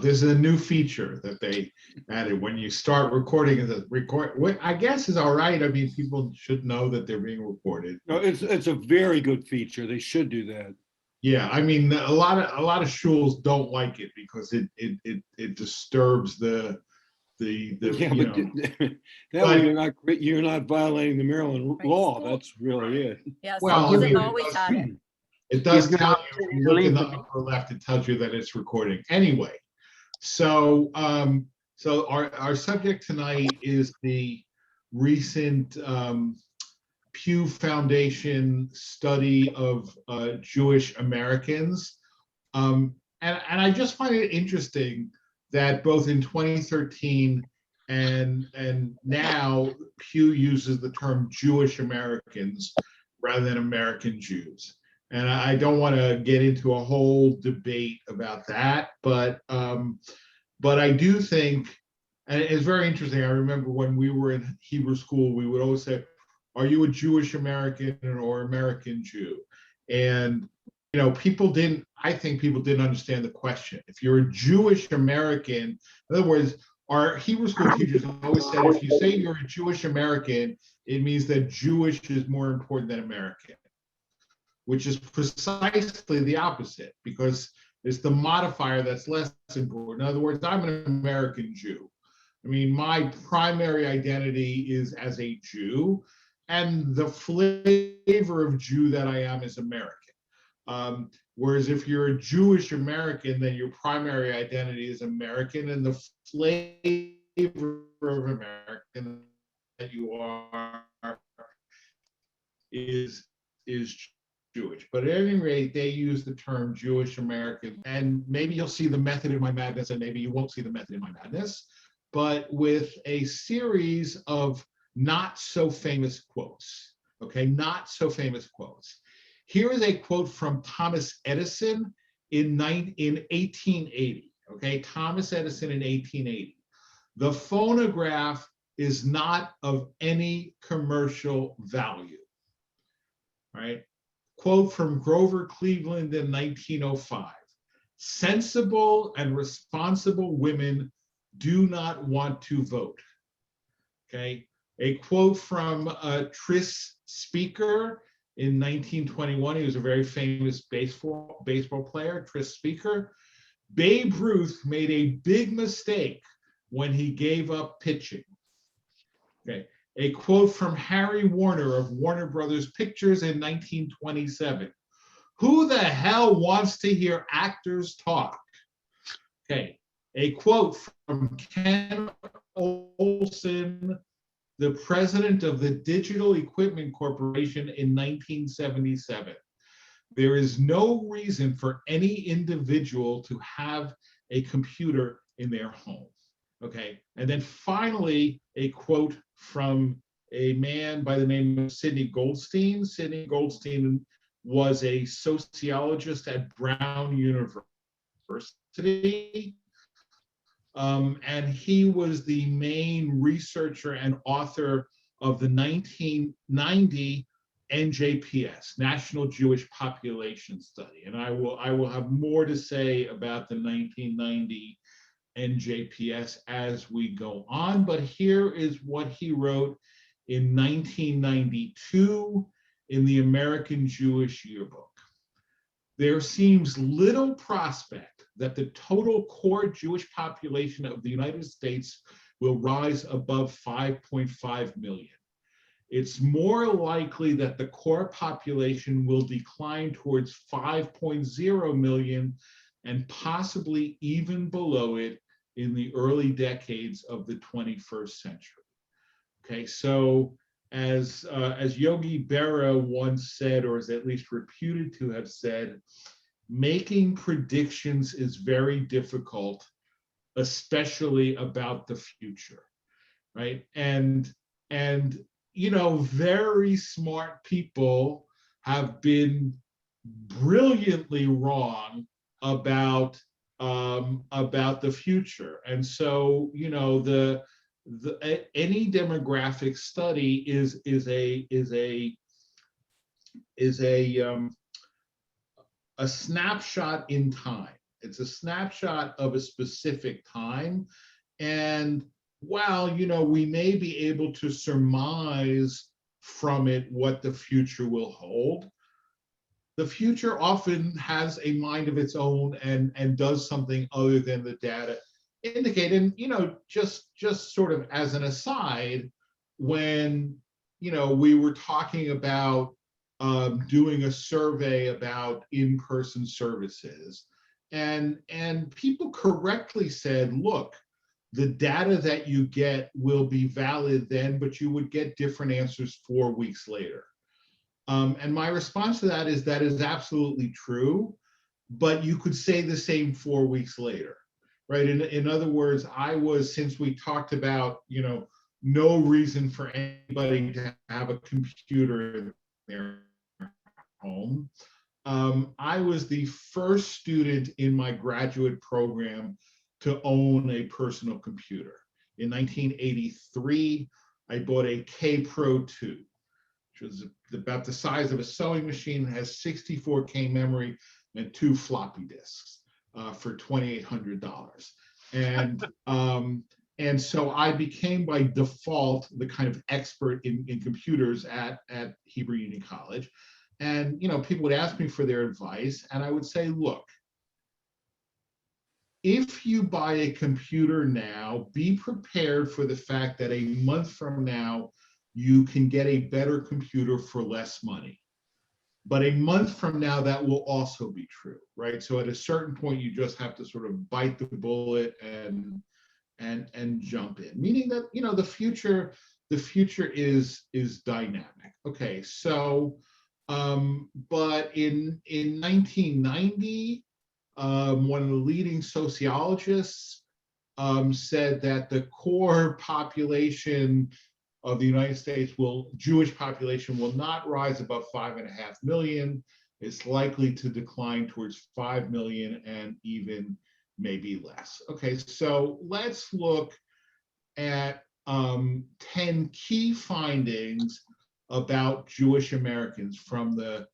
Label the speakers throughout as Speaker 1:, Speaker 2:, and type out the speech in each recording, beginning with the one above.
Speaker 1: This is a new feature that they added. When you start recording, the record, what I guess is all right. I mean, people should know that they're being recorded.
Speaker 2: No, it's a very good feature. They should do that.
Speaker 1: Yeah, I mean, a lot of schools don't like it because it disturbs
Speaker 2: Yeah,
Speaker 1: you
Speaker 2: but
Speaker 1: know.
Speaker 2: that way
Speaker 1: But
Speaker 2: you're not violating the Maryland
Speaker 3: Right,
Speaker 2: law.
Speaker 3: school.
Speaker 2: That's really it.
Speaker 3: Yeah,
Speaker 1: well,
Speaker 3: schools
Speaker 1: I
Speaker 3: have
Speaker 1: mean,
Speaker 3: always had it.
Speaker 1: it does
Speaker 4: You
Speaker 1: tell
Speaker 4: have
Speaker 1: you if
Speaker 4: to
Speaker 1: you look in
Speaker 4: leave
Speaker 1: the
Speaker 4: the
Speaker 1: upper left, it tells you that it's recording. Anyway, so our subject tonight is the recent Pew Foundation study of Jewish Americans. And I just find it interesting that both in 2013 and now Pew uses the term Jewish Americans rather than American Jews. And I don't want to get into a whole debate about that, but I do think, and it's very interesting. I remember when we were in Hebrew school, we would always say, "Are you a Jewish American or American Jew?" And I think people didn't understand the question. If you're a Jewish American, in other words, our Hebrew school teachers always said, if you say you're a Jewish American, it means that Jewish is more important than American, which is precisely the opposite, because it's the modifier that's less important. In other words, I'm an American Jew. I mean, my primary identity is as a Jew, and the flavor of Jew that I am is American. Whereas if you're a Jewish American, then your primary identity is American, and the flavor of American that you are is Jewish. But at any rate, they use the term Jewish American, and maybe you'll see the method in my madness, and maybe you won't see the method in my madness, but with a series of not so famous quotes. Okay, not so famous quotes. Here is a quote from Thomas Edison in 1880. Okay, Thomas Edison in 1880. "The phonograph is not of any commercial value." Right? Quote from Grover Cleveland in 1905. "Sensible and responsible women do not want to vote." Okay. A quote from Tris Speaker in 1921. He was a very famous baseball player, Tris Speaker. "Babe Ruth made a big mistake when he gave up pitching." Okay. A quote from Harry Warner of Warner Brothers Pictures in 1927. "Who the hell wants to hear actors talk?" Okay. A quote from Ken Olson, the president of the Digital Equipment Corporation in 1977. "There is no reason for any individual to have a computer in their home." Okay. And then finally, a quote from a man by the name of Sidney Goldstein. Sidney Goldstein was a sociologist at Brown University. And he was the main researcher and author of the 1990 NJPS, National Jewish Population Study. And I will have more to say about the 1990 NJPS as we go on, but here is what he wrote in 1992 in the American Jewish Yearbook. "There seems little prospect that the total core Jewish population of the United States will rise above 5.5 million. It's more likely that the core population will decline towards 5.0 million and possibly even below it in the early decades of the 21st century." Okay, so as Yogi Berra once said, or is at least reputed to have said, making predictions is very difficult, especially about the future, right? And very smart people have been brilliantly wrong about the future. And so, any demographic study is a snapshot in time. It's a snapshot of a specific time. And while, we may be able to surmise from it what the future will hold, the future often has a mind of its own and does something other than the data indicate. And just sort of as an aside, when we were talking about doing a survey about in-person services, and people correctly said, look, the data that you get will be valid then, but you would get different answers 4 weeks later. And my response to that is absolutely true, but you could say the same 4 weeks later, right? In other words, since we talked about, no reason for anybody to have a computer in their home, I was the first student in my graduate program to own a personal computer. In 1983, I bought a K Pro 2, which was about the size of a sewing machine, has 64K memory and 2 floppy disks for $2,800. And so I became by default the kind of expert in computers at Hebrew Union College. And people would ask me for their advice, and I would say, look, if you buy a computer now, be prepared for the fact that a month from now, you can get a better computer for less money. But a month from now, that will also be true, right? So at a certain point, you just have to sort of bite the bullet and jump in, meaning that the future is dynamic. Okay, so but in 1990, one of the leading sociologists said that the core population of the United States Jewish population will not rise above 5.5 million. It's likely to decline towards 5 million and even maybe less. Okay, so let's look at 10 key findings about Jewish Americans from the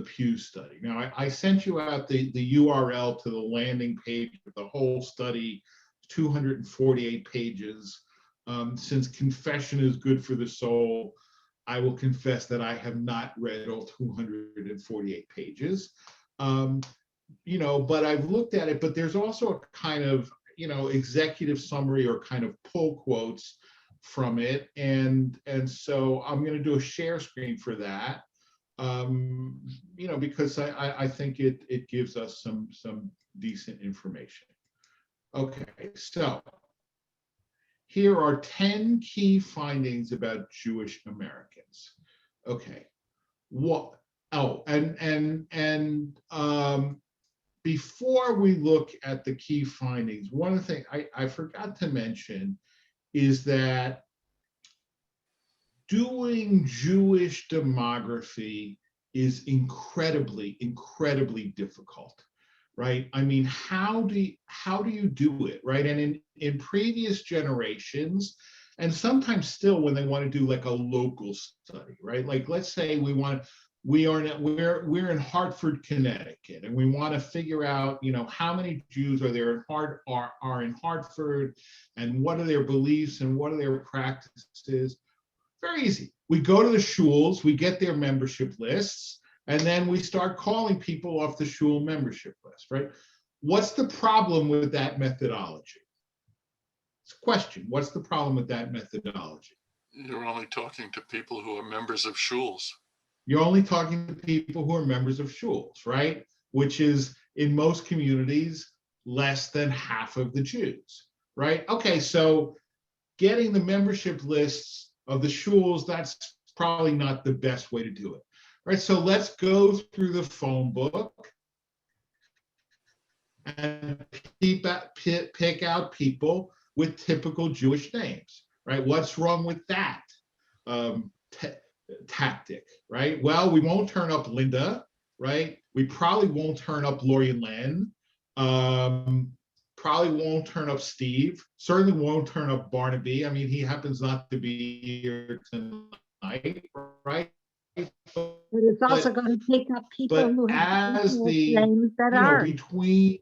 Speaker 1: Pew study. Now, I sent you out the URL to the landing page of the whole study, 248 pages. Since confession is good for the soul, I will confess that I have not read all 248 pages. But I've looked at it, but there's also a kind of, executive summary or kind of pull quotes from it. And so I'm going to do a share screen for that, because I think it gives us some decent information. Okay, so here are 10 key findings about Jewish Americans. Okay, what? Oh, and before we look at the key findings, one of the things I forgot to mention is that doing Jewish demography is incredibly, incredibly difficult, right? I mean, how do you do it, right? And in previous generations, and sometimes still when they want to do like a local study, right? Like let's say we're in Hartford, Connecticut, and we want to figure out, how many Jews are there are in Hartford, and what are their beliefs and what are their practices. Very easy. We go to the shuls, we get their membership lists, and then we start calling people off the shul membership list, right? What's the problem with that methodology? It's a question. What's the problem with that methodology?
Speaker 3: You're only talking to people who are members of shuls.
Speaker 1: You're only talking to people who are members of shuls, right? Which is, in most communities, less than half of the Jews, right? Okay, so getting the membership lists of the shuls, that's probably not the best way to do it, right? So let's go through the phone book and pick out people with typical Jewish names, right? What's wrong with that tactic, right? Well, we won't turn up Linda, right? We probably won't turn up Lori and Len. Probably won't turn up Steve. Certainly won't turn up Barnaby. I mean, he happens not to be here tonight, right?
Speaker 4: But it's also going to take up people who have names that aren't.
Speaker 1: between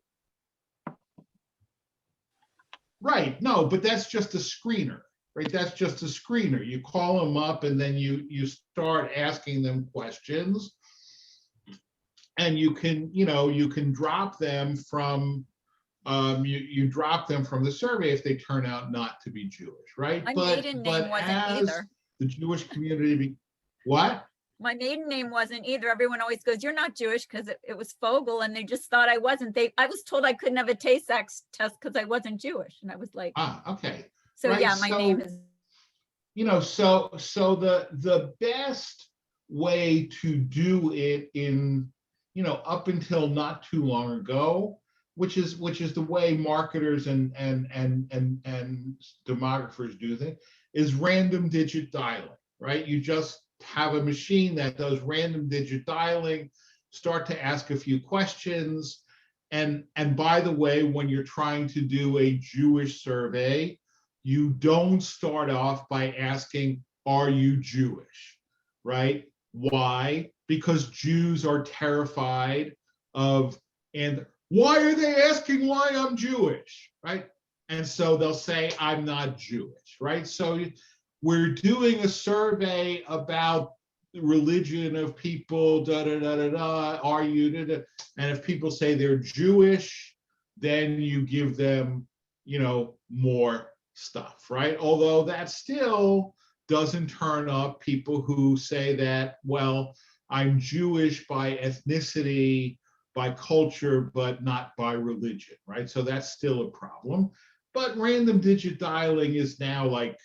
Speaker 1: Right. No, but that's just a screener, right? That's just a screener. You call them up and then you start asking them questions, and you can drop them from you drop them from the survey if they turn out not to be Jewish, right?
Speaker 4: My
Speaker 1: But
Speaker 4: maiden name wasn't
Speaker 1: as
Speaker 4: either.
Speaker 1: the Jewish community, what?
Speaker 4: My maiden name wasn't either. Everyone always goes, "You're not Jewish," because it was Fogel, and they just thought I wasn't. I was told I couldn't have a Tay-Sachs test because I wasn't Jewish, and I was like,
Speaker 1: Okay.
Speaker 4: so
Speaker 1: Right,
Speaker 4: yeah, my name is.
Speaker 1: So the best way to do it in, up until not too long ago, which is the way marketers and demographers do things, is random digit dialing, right? You just have a machine that does random digit dialing, start to ask a few questions, and by the way, when you're trying to do a Jewish survey, you don't start off by asking, are you Jewish, right? Why? Because Jews are terrified of, and why are they asking why I'm Jewish, right? And so they'll say, I'm not Jewish, right? So we're doing a survey about the religion of people, da da da da da, are you, da, da. And if people say they're Jewish, then you give them, more stuff, right? Although that still doesn't turn up people who say that, well, I'm Jewish by ethnicity, by culture, but not by religion, right? So that's still a problem. But random digit dialing is now like,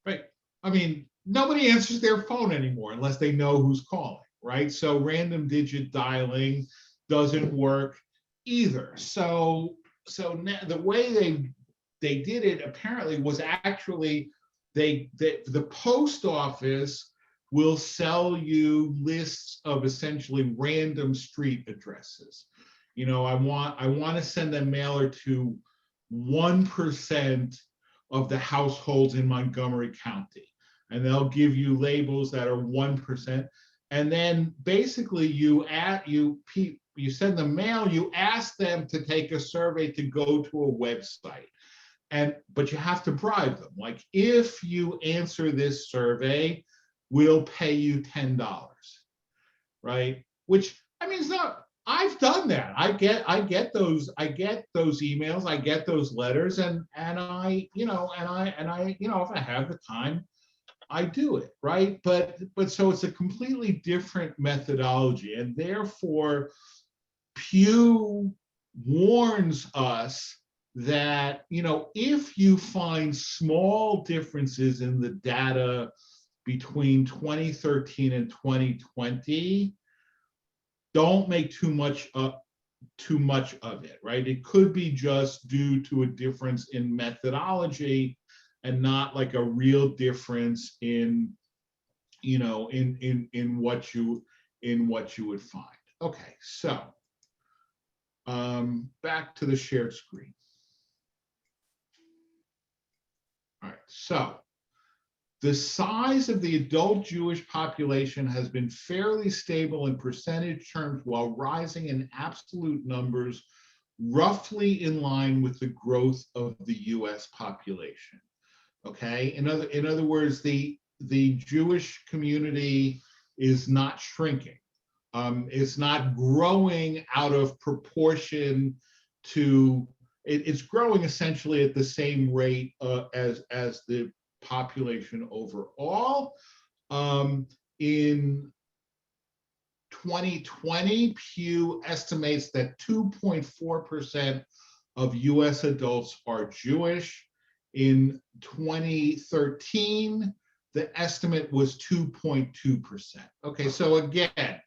Speaker 1: right? I mean, nobody answers their phone anymore unless they know who's calling, right? So random digit dialing doesn't work either. So now the way they did it apparently was actually the post office will sell you lists of essentially random street addresses. I want to send a mailer to 1% of the households in Montgomery County, and they'll give you labels that are 1%, and then basically you send them mail, you ask them to take a survey to go to a website. But you have to bribe them. Like, if you answer this survey, we'll pay you $10, right? Which, I mean, it's not. I've done that. I get those emails, I get those letters, and I, if I have the time, I do it, right? But so it's a completely different methodology, and therefore Pew warns us that, if you find small differences in the data between 2013 and 2020, don't make too much of it, right? It could be just due to a difference in methodology and not like a real difference in, in what you would find. Okay, so back to the shared screen. All right, so the size of the adult Jewish population has been fairly stable in percentage terms while rising in absolute numbers, roughly in line with the growth of the US population. Okay, in other words, the Jewish community is not shrinking. It's not growing out of proportion to, it's growing essentially at the same rate as the population overall. In 2020, Pew estimates that 2.4% of US adults are Jewish. In 2013, the estimate was 2.2%. Okay, so again,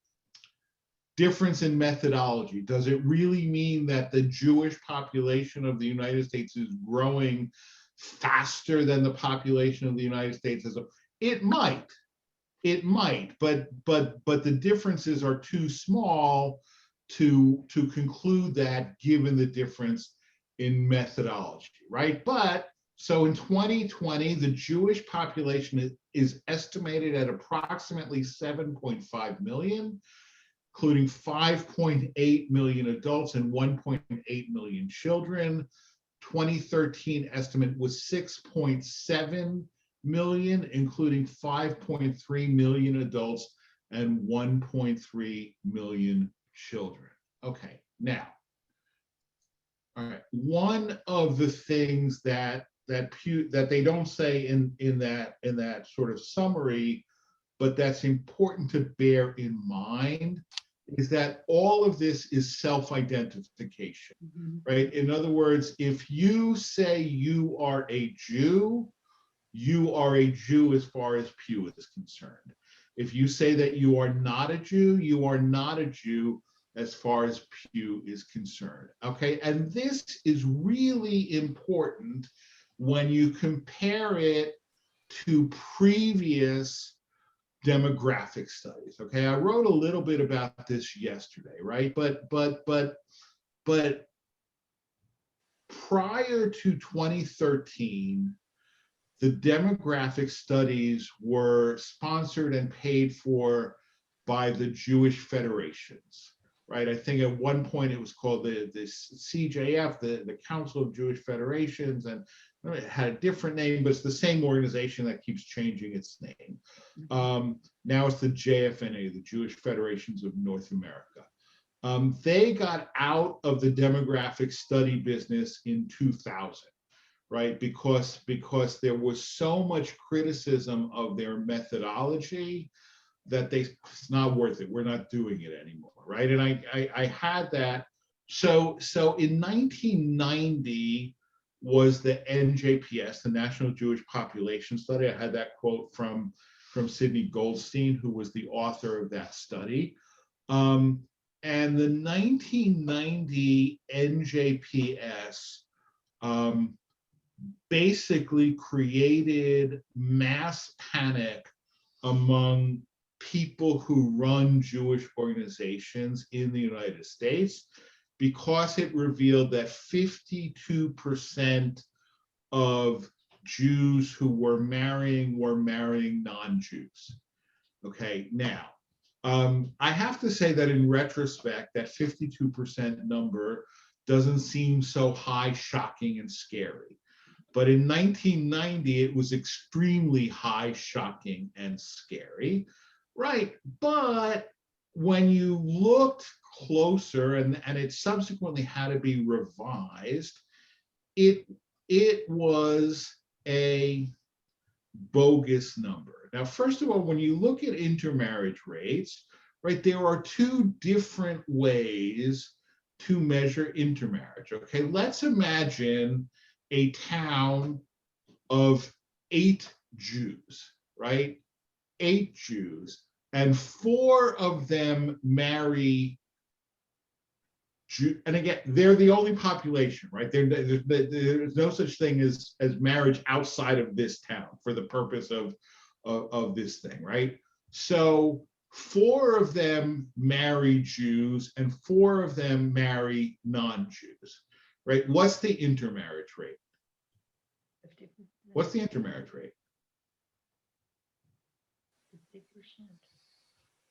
Speaker 1: difference in methodology. Does it really mean that the Jewish population of the United States is growing faster than the population of the United States as a? It might, but the differences are too small to conclude that, given the difference in methodology, right? But so in 2020, the Jewish population is estimated at approximately 7.5 million, including 5.8 million adults and 1.8 million children. 2013 estimate was 6.7 million, including 5.3 million adults and 1.3 million children. Okay, now, all right, one of the things that they don't say in that sort of summary, but that's important to bear in mind, is that all of this is self-identification, right? In other words, if you say you are a Jew, you are a Jew as far as Pew is concerned. If you say that you are not a Jew, you are not a Jew as far as Pew is concerned, okay? And this is really important when you compare it to previous demographic studies, okay? I wrote a little bit about this yesterday, right? But prior to 2013, the demographic studies were sponsored and paid for by the Jewish federations, right? I think at one point it was called the CJF, the Council of Jewish Federations, and it had a different name, but it's the same organization that keeps changing its name. Now it's the JFNA, the Jewish Federations of North America. They got out of the demographic study business in 2000, right? Because there was so much criticism of their methodology that it's not worth it. We're not doing it anymore, right? And I had that. So in 1990 was the NJPS, the National Jewish Population Study. I had that quote from Sidney Goldstein, who was the author of that study. And the 1990 NJPS basically created mass panic among people who run Jewish organizations in the United States, because it revealed that 52% of Jews who were marrying non-Jews. Okay, now, I have to say that in retrospect, that 52% number doesn't seem so high, shocking, and scary. But in 1990, it was extremely high, shocking, and scary, right? But when you looked closer, and it subsequently had to be revised, it was a bogus number. Now, first of all, when you look at intermarriage rates, right, there are two different ways to measure intermarriage, okay? Let's imagine a town of 8 Jews, right? 8 Jews, and 4 of them marry Jew, and again, they're the only population, right? There's no such thing as marriage outside of this town for the purpose of this thing, right? So 4 of them marry Jews and 4 of them marry non-Jews, right? What's the intermarriage rate?
Speaker 5: 50%.
Speaker 1: What's the intermarriage rate?
Speaker 5: 50%.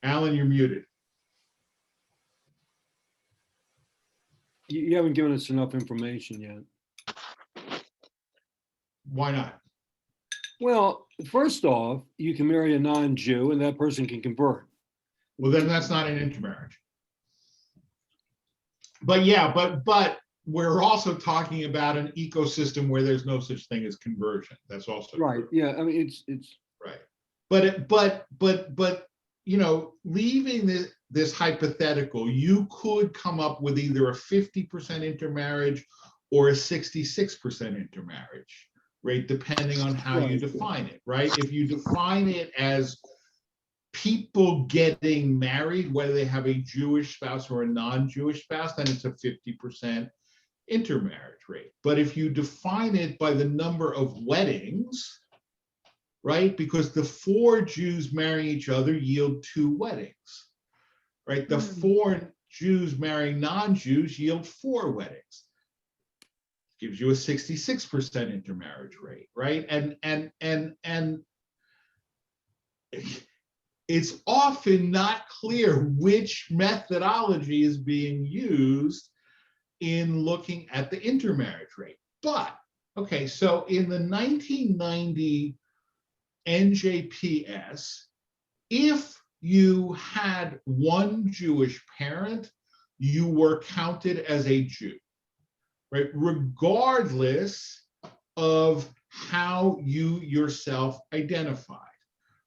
Speaker 1: Alan, you're muted.
Speaker 2: You haven't given us enough information yet.
Speaker 1: Why not?
Speaker 2: Well, first off, you can marry a non-Jew and that person can convert.
Speaker 1: Well, then that's not an intermarriage. But yeah, but we're also talking about an ecosystem where there's no such thing as conversion. That's also
Speaker 2: Right.
Speaker 1: true.
Speaker 2: Yeah. I mean, it's
Speaker 1: Right. But you know, leaving this hypothetical, you could come up with either a 50% intermarriage or a 66% intermarriage, right? Depending on how you define it, right? If you define it as people getting married, whether they have a Jewish spouse or a non-Jewish spouse, then it's a 50% intermarriage rate. But if you define it by the number of weddings, right? Because the 4 Jews marrying each other yield 2 weddings, right? The 4 Jews marrying non-Jews yield 4 weddings. Gives you a 66% intermarriage rate, right? And it's often not clear which methodology is being used in looking at the intermarriage rate. But, okay, so in the 1990 NJPS, if you had one Jewish parent, you were counted as a Jew, right? Regardless of how you yourself identified,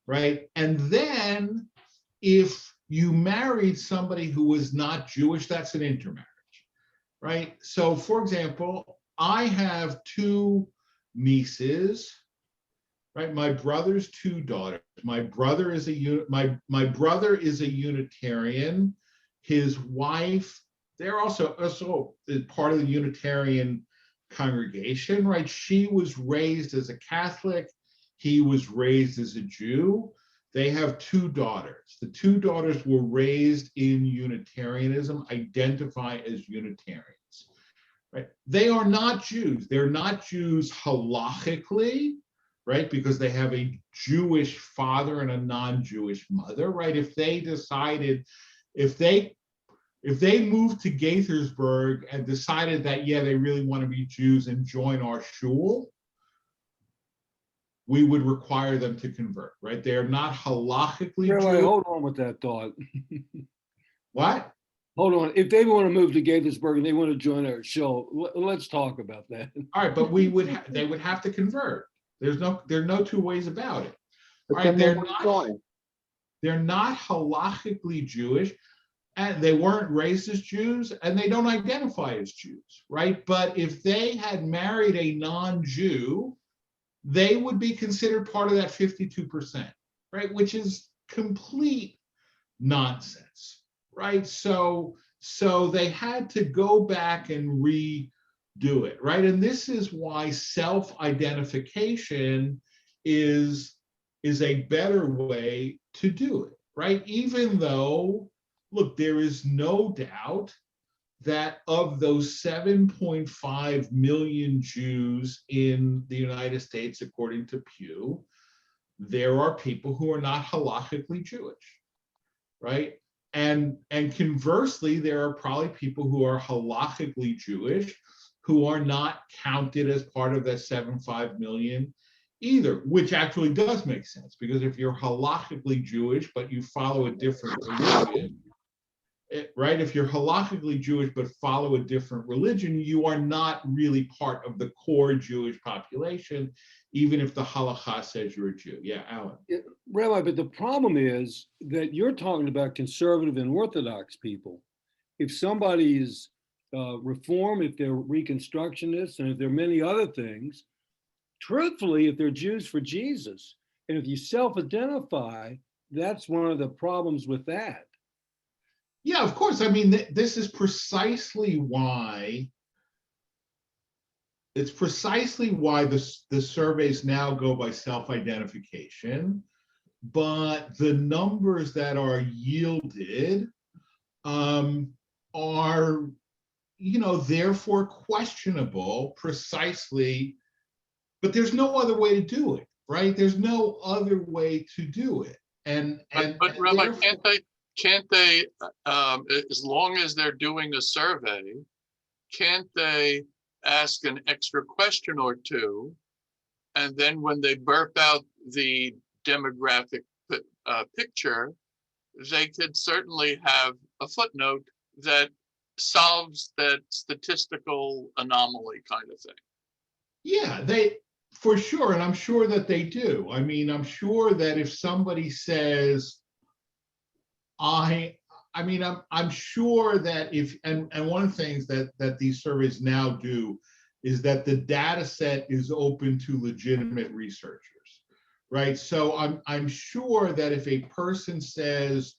Speaker 1: right? And then if you married somebody who was not Jewish, that's an intermarriage, right? So for example, I have two nieces, right? My brother's two daughters. My brother is my brother is a Unitarian. His wife, they're also part of the Unitarian congregation, right? She was raised as a Catholic. He was raised as a Jew. They have two daughters. The two daughters were raised in Unitarianism, identify as Unitarians, right? They are not Jews. They're not Jews halachically, right? Because they have a Jewish father and a non-Jewish mother, right? If they decided, if they moved to Gaithersburg and decided that, yeah, they really want to be Jews and join our shul, we would require them to convert, right? They are not halachically
Speaker 2: Rabbi,
Speaker 1: Jewish.
Speaker 2: hold on with that thought.
Speaker 1: What?
Speaker 2: Hold on. If they want to move to Gaithersburg and they want to join our show, let's talk about that.
Speaker 1: All right, but they would have to convert. There are no two ways about it. All
Speaker 2: But
Speaker 1: right,
Speaker 2: then
Speaker 1: they're not halachically Jewish, and they weren't raised as Jews, and they don't identify as Jews, right? But if they had married a non-Jew, they would be considered part of that 52%, right? Which is complete nonsense, right? So they had to go back and redo it, right? And this is why self-identification is a better way to do it, right? Even though, look, there is no doubt that of those 7.5 million Jews in the United States, according to Pew, there are people who are not halachically Jewish, right? And conversely, there are probably people who are halachically Jewish who are not counted as part of that 7.5 million either, which actually does make sense, because if you're halachically Jewish but you follow a different religion, right? If you're halachically Jewish but follow a different religion, you are not really part of the core Jewish population, even if the halakha says you're a Jew. Yeah, Alan.
Speaker 2: Rabbi, but the problem is that you're talking about conservative and Orthodox people. If somebody is Reform, if they're Reconstructionists, and if there are many other things, truthfully, if they're Jews for Jesus, and if you self-identify, that's one of the problems with that.
Speaker 1: Yeah, of course. I mean, this is precisely why the surveys now go by self-identification, but the numbers that are yielded are, therefore questionable, precisely. But there's no other way to do it, right? There's no other way to do it,
Speaker 3: but Rabbi, can't they, as long as they're doing a survey, can't they ask an extra question or two, and then when they burp out the demographic picture, they could certainly have a footnote that solves that statistical anomaly kind of thing?
Speaker 1: Yeah, they for sure, and I'm sure that they do. I mean, I'm sure that if somebody says, I'm sure that if, and one of the things that these surveys now do is that the data set is open to legitimate researchers, right? So I'm sure that if a person says,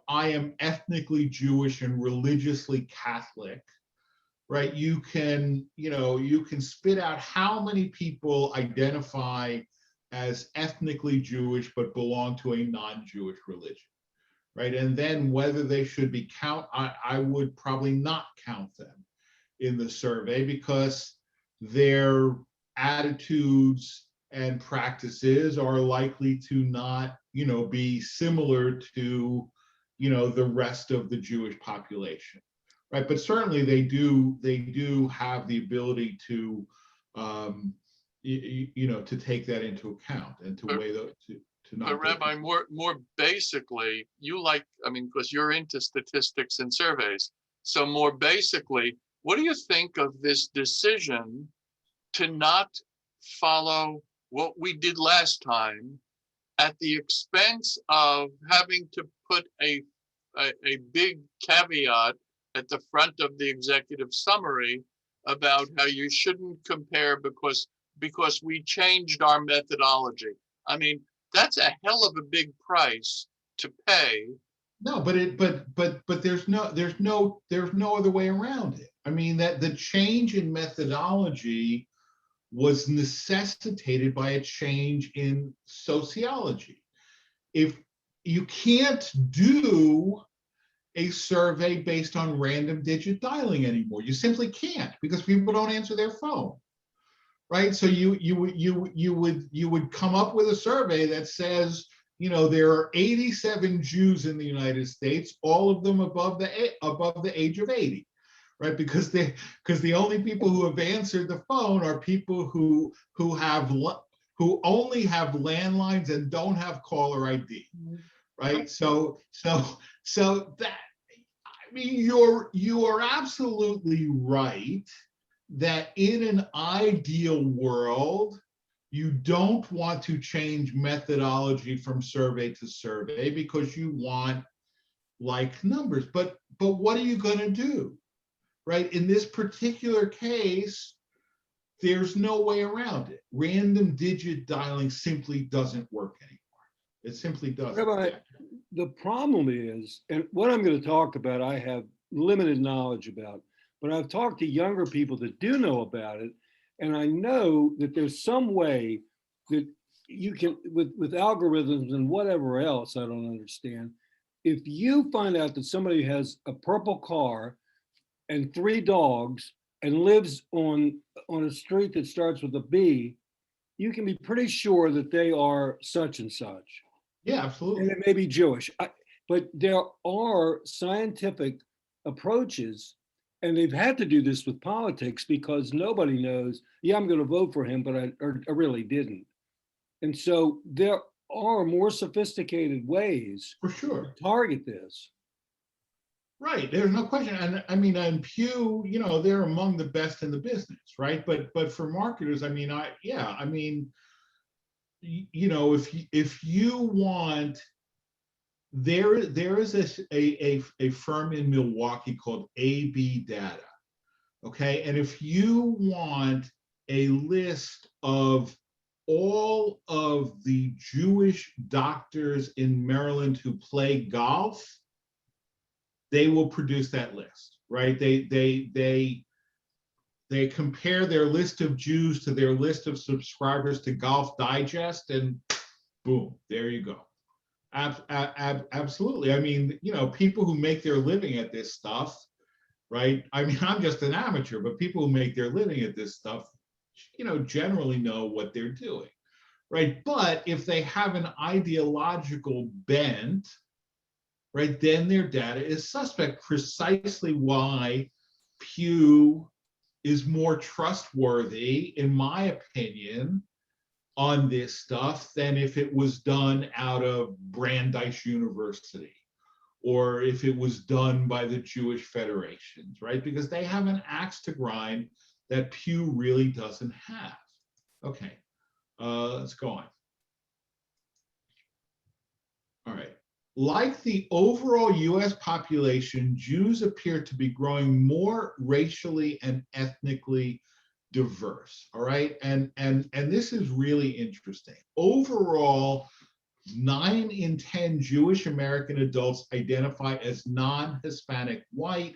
Speaker 1: I am ethnically Jewish and religiously Catholic, right, you can spit out how many people identify as ethnically Jewish but belong to a non-Jewish religion, right? And then whether they should be I would probably not count them in the survey, because their attitudes and practices are likely to not, be similar to, the rest of the Jewish population, right? But certainly they do have the ability to to take that into account and to
Speaker 3: But-
Speaker 1: weigh those to not.
Speaker 3: But Rabbi, more basically, I mean, because you're into statistics and surveys. So more basically, what do you think of this decision to not follow what we did last time at the expense of having to put a big caveat at the front of the executive summary about how you shouldn't compare because we changed our methodology? I mean, that's a hell of a big price to pay.
Speaker 1: No, but there's no other way around it. I mean, that the change in methodology was necessitated by a change in sociology. If you can't do a survey based on random digit dialing anymore, you simply can't, because people don't answer their phone, right? So you would come up with a survey that says, there are 87 Jews in the United States, all of them above the age of 80, right? Because the only people who have answered the phone are people who only have landlines and don't have caller ID, right? So that, I mean, you are absolutely right that in an ideal world, you don't want to change methodology from survey to survey because you want like numbers. But what are you going to do, right? In this particular case, there's no way around it. Random digit dialing simply doesn't work anymore. It simply doesn't.
Speaker 2: Rabbi, the problem is, and what I'm going to talk about, I have limited knowledge about, but I've talked to younger people that do know about it. And I know that there's some way that you can, with algorithms and whatever else, I don't understand. If you find out that somebody has a purple car and 3 dogs and lives on a street that starts with a B, you can be pretty sure that they are such and such.
Speaker 1: Yeah, absolutely.
Speaker 2: And it may be Jewish. But there are scientific approaches, and they've had to do this with politics because nobody knows, yeah, I'm going to vote for him, but I really didn't. And so there are more sophisticated ways
Speaker 1: For sure.
Speaker 2: to target this.
Speaker 1: Right, there's no question. And I mean, and Pew, they're among the best in the business, right? But for marketers, I mean, if you want, there is a firm in Milwaukee called AB Data, okay? And if you want a list of all of the Jewish doctors in Maryland who play golf, they will produce that list, right? They compare their list of Jews to their list of subscribers to Golf Digest, and boom, there you go. Absolutely. I mean, people who make their living at this stuff, right? I mean, I'm just an amateur, but people who make their living at this stuff, generally know what they're doing, right? But if they have an ideological bent, right, then their data is suspect. Precisely why Pew is more trustworthy, in my opinion, on this stuff than if it was done out of Brandeis University or if it was done by the Jewish federations, right? Because they have an axe to grind that Pew really doesn't have. Okay, let's go on. All right. Like the overall US population, Jews appear to be growing more racially and ethnically diverse. All right. And this is really interesting. Overall, 9 in 10 Jewish American adults identify as non-Hispanic white,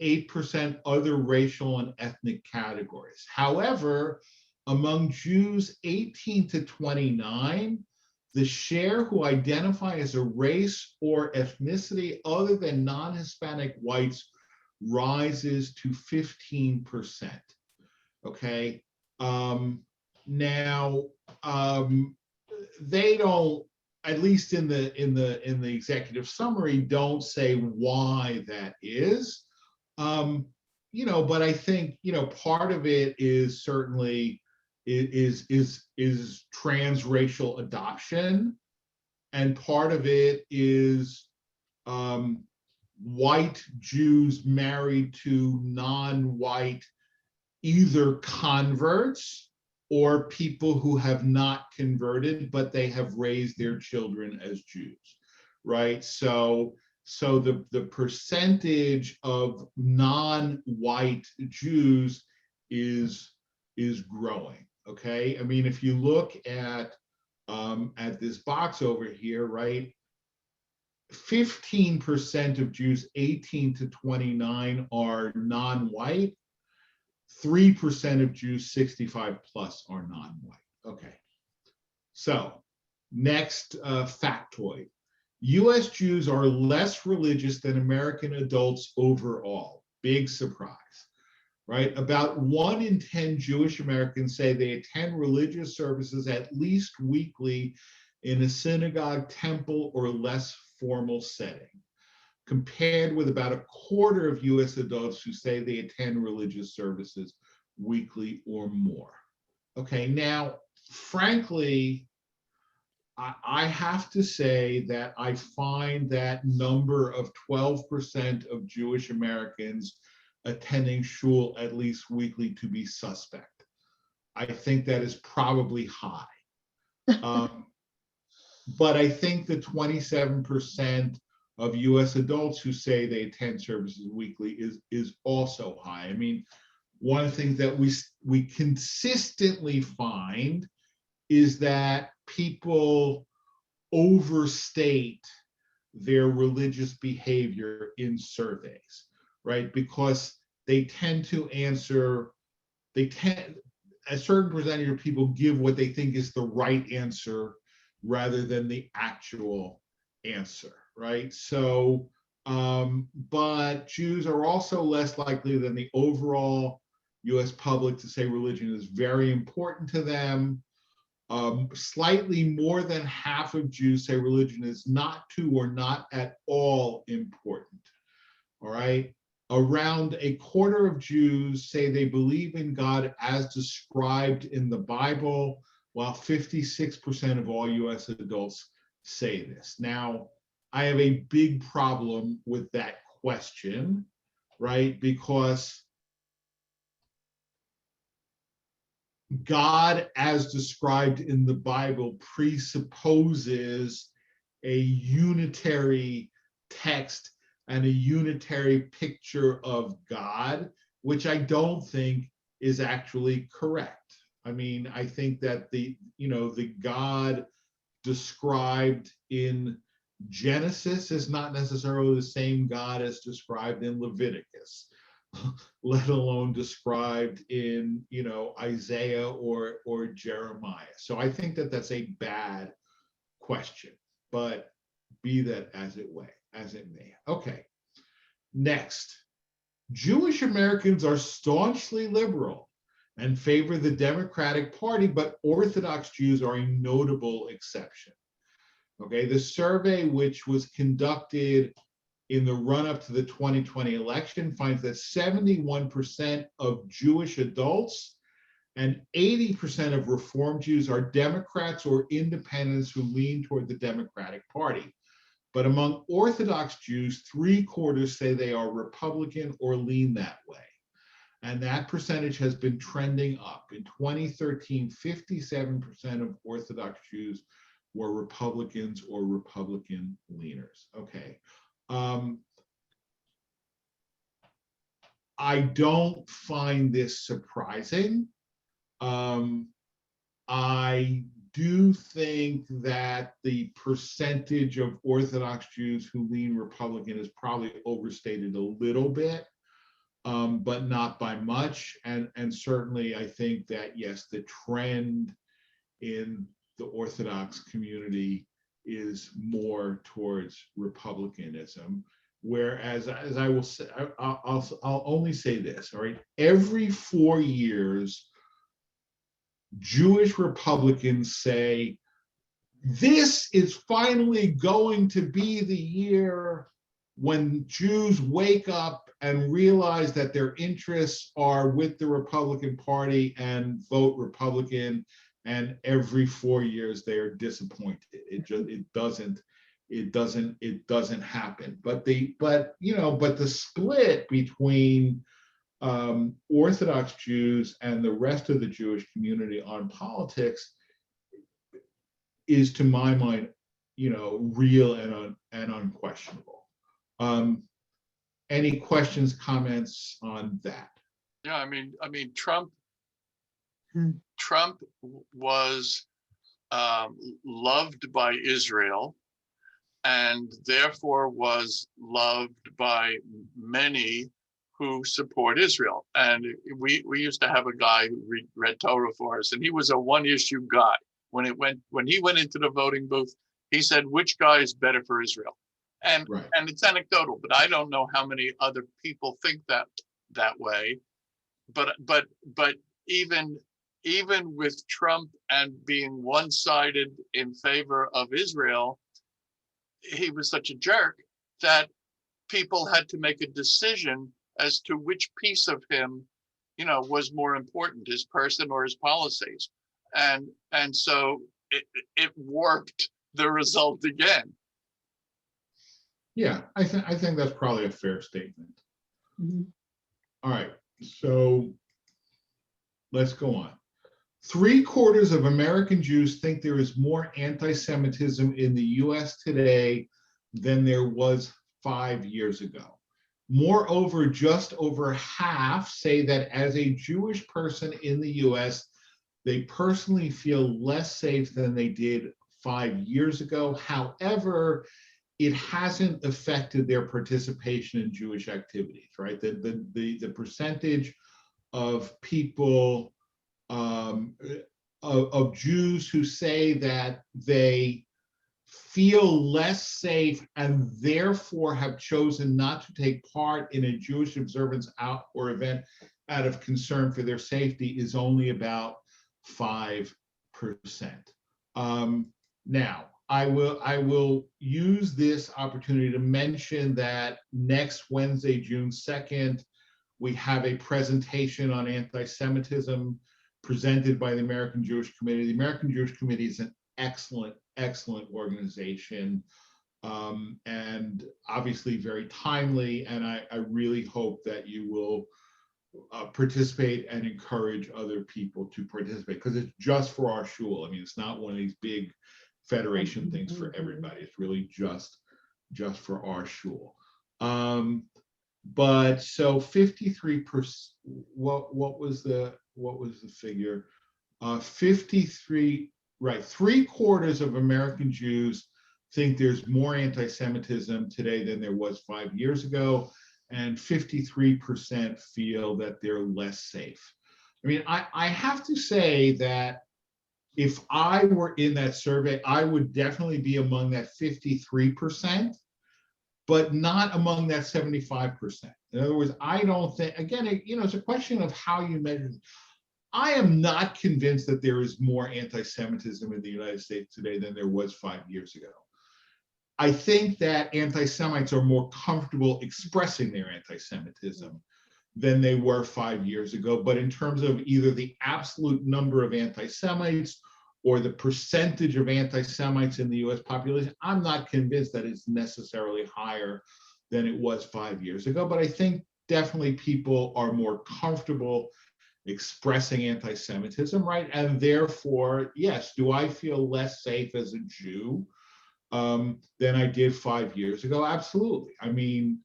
Speaker 1: 8% other racial and ethnic categories. However, among Jews 18 to 29, the share who identify as a race or ethnicity other than non-Hispanic whites rises to 15%. Okay. Now, they don't, at least in the executive summary, don't say why that is. but I think, part of it is certainly is transracial adoption, and part of it is white Jews married to non-white, either converts or people who have not converted, but they have raised their children as Jews, right? So the percentage of non-white Jews is growing. Okay, I mean, if you look at this box over here, right? 15% of Jews 18 to 29 are non-white. 3% of Jews 65 plus are non-white. Okay. So next factoid. US Jews are less religious than American adults overall. Big surprise, right? About 1 in 10 Jewish Americans say they attend religious services at least weekly in a synagogue, temple, or less formal setting, compared with about a quarter of US adults who say they attend religious services weekly or more. Okay, now, frankly, I have to say that I find that number of 12% of Jewish Americans attending shul at least weekly to be suspect. I think that is probably high. But I think the 27% of US adults who say they attend services weekly is also high. I mean, one of the things that we consistently find is that people overstate their religious behavior in surveys, right? Because a certain percentage of people give what they think is the right answer rather than the actual answer, right? So, but Jews are also less likely than the overall US public to say religion is very important to them. Slightly more than half of Jews say religion is not to or not at all important, all right? Around a quarter of Jews say they believe in God as described in the Bible, while 56% of all US adults say this. Now, I have a big problem with that question, right? Because God, as described in the Bible, presupposes a unitary text and a unitary picture of God, which I don't think is actually correct. I mean, I think that the God described in Genesis is not necessarily the same God as described in Leviticus, let alone described in, Isaiah or Jeremiah. So I think that that's a bad question, but be that as it may. Okay, next. Jewish Americans are staunchly liberal and favor the Democratic Party, but Orthodox Jews are a notable exception. Okay, the survey, which was conducted in the run-up to the 2020 election, finds that 71% of Jewish adults and 80% of Reform Jews are Democrats or independents who lean toward the Democratic Party. But among Orthodox Jews, 3/4 say they are Republican or lean that way. And that percentage has been trending up. In 2013, 57% of Orthodox Jews were Republicans or Republican leaners. Okay. I don't find this surprising. I do think that the percentage of Orthodox Jews who lean Republican is probably overstated a little bit, but not by much. And certainly I think that, yes, the trend in the Orthodox community is more towards Republicanism. Whereas, as I will say, I'll only say this, all right? Every 4 years, Jewish Republicans say, this is finally going to be the year when Jews wake up and realize that their interests are with the Republican Party and vote Republican, and every 4 years they are disappointed. It doesn't happen. But the split between Orthodox Jews and the rest of the Jewish community on politics is, to my mind, real and unquestionable. Any questions, comments on that?
Speaker 3: Yeah, I mean, Trump
Speaker 5: Hmm.
Speaker 3: was loved by Israel, and therefore was loved by many who support Israel. And we used to have a guy who read Torah for us, and he was a one-issue guy. When he went into the voting booth, he said, "Which guy is better for Israel?" And
Speaker 1: Right.
Speaker 3: and it's anecdotal, but I don't know how many other people think that way. But even with Trump and being one-sided in favor of Israel, he was such a jerk that people had to make a decision as to which piece of him, was more important, his person or his policies. And so it warped the result again.
Speaker 1: Yeah, I think that's probably a fair statement.
Speaker 5: Mhm.
Speaker 1: All right, so let's go on. 3/4 of American Jews think there is more anti-Semitism in the US today than there was 5 years ago. Moreover, just over half say that as a Jewish person in the US, they personally feel less safe than they did 5 years ago. However, it hasn't affected their participation in Jewish activities, right? The percentage of people, of Jews who say that they feel less safe and therefore have chosen not to take part in a Jewish observance out or event out of concern for their safety is only about 5%. Now, I will use this opportunity to mention that next Wednesday, June 2nd, we have a presentation on anti-Semitism presented by the American Jewish Committee. The American Jewish Committee is an excellent organization, and obviously very timely. And I really hope that you will participate and encourage other people to participate, because it's just for our shul. I mean, it's not one of these big federation things for everybody. It's really just for our shul. But so 53%, what was the figure? 53, right, 3/4 of American Jews think there's more anti-Semitism today than there was 5 years ago, and 53% feel that they're less safe. I mean, I have to say that if I were in that survey, I would definitely be among that 53%, but not among that 75%. In other words, I don't think, again, it's a question of how you measure. I am not convinced that there is more anti-Semitism in the United States today than there was 5 years ago. I think that anti-Semites are more comfortable expressing their anti-Semitism than they were 5 years ago. But in terms of either the absolute number of anti-Semites or the percentage of anti-Semites in the US population, I'm not convinced that it's necessarily higher than it was 5 years ago. But I think definitely people are more comfortable expressing anti-Semitism, right? And therefore, yes, do I feel less safe as a Jew than I did 5 years ago? Absolutely. I mean,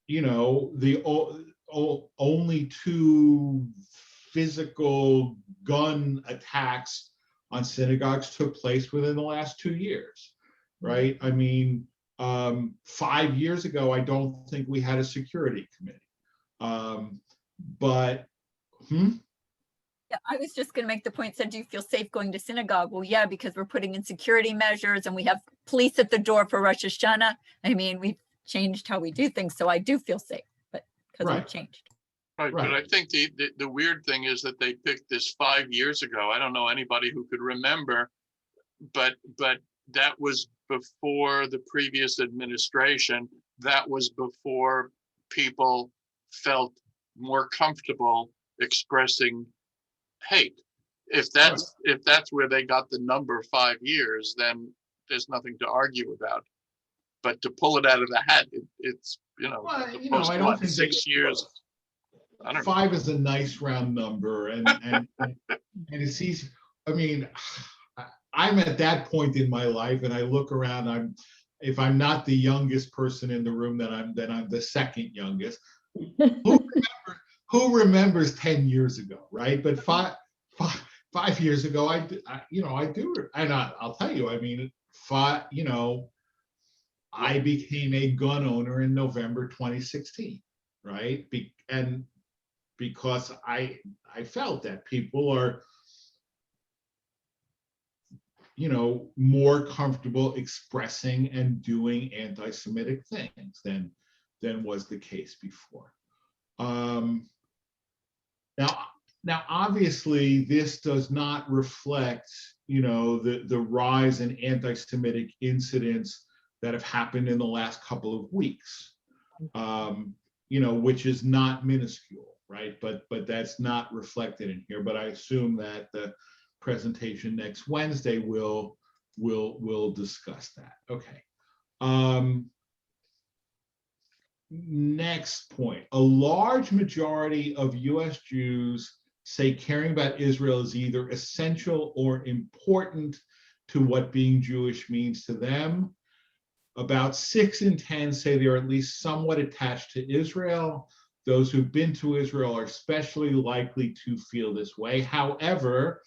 Speaker 1: the only 2 physical gun attacks on synagogues took place within the last 2 years, right? I mean, 5 years ago, I don't think we had a security committee. But
Speaker 4: Yeah, I was just going to make the point, said, do you feel safe going to synagogue? Well, yeah, because we're putting in security measures and we have police at the door for Rosh Hashanah. I mean, we've changed how we do things, so I do feel safe, but because
Speaker 1: Right.
Speaker 4: we've changed.
Speaker 3: Right,
Speaker 1: Right.
Speaker 3: but I think the weird thing is that they picked this 5 years ago. I don't know anybody who could remember, but that was before the previous administration. That was before people felt more comfortable expressing hate. If that's where they got the number 5 years, then there's nothing to argue about. But to pull it out of the hat, it's,
Speaker 1: Well,
Speaker 3: supposed
Speaker 1: I
Speaker 3: to,
Speaker 1: don't
Speaker 3: what,
Speaker 1: think
Speaker 3: 6 years? I don't know.
Speaker 1: 5 is a nice round number, and it's easy. I mean, I'm at that point in my life, and I look around. If I'm not the youngest person in the room, then I'm the second youngest. Who remembers 10 years ago, right? But five years ago, I do, and I'll tell you. I mean, I became a gun owner in November 2016, right? And because I felt that people are, more comfortable expressing and doing anti-Semitic things than was the case before. Now, obviously, this does not reflect, the rise in anti-Semitic incidents that have happened in the last couple of weeks, which is not minuscule, right? But that's not reflected in here. But I assume that the presentation next Wednesday will discuss that. Okay. Next point. A large majority of US Jews say caring about Israel is either essential or important to what being Jewish means to them. About 6 in 10 say they're at least somewhat attached to Israel. Those who've been to Israel are especially likely to feel this way. However,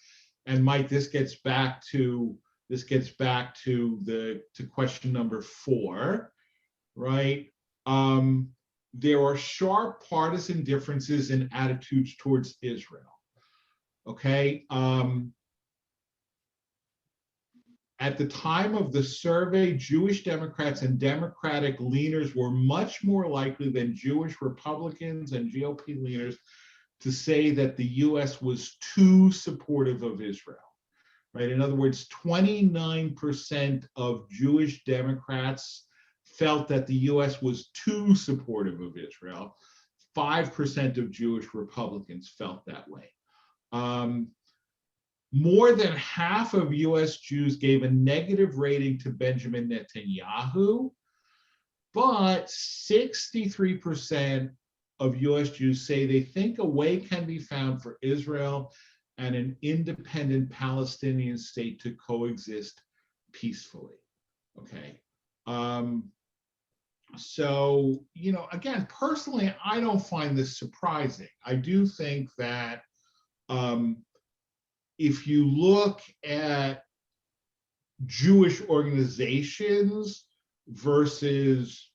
Speaker 1: and Mike, this gets back to question number 4, right? There are sharp partisan differences in attitudes towards Israel. Okay. At the time of the survey, Jewish Democrats and Democratic leaners were much more likely than Jewish Republicans and GOP leaners to say that the US was too supportive of Israel, right? In other words, 29% of Jewish Democrats felt that the US was too supportive of Israel. 5% of Jewish Republicans felt that way. More than half of US Jews gave a negative rating to Benjamin Netanyahu, but 63% of US Jews say they think a way can be found for Israel and an independent Palestinian state to coexist peacefully. Okay. So, again, personally, I don't find this surprising. I do think that if you look at Jewish organizations versus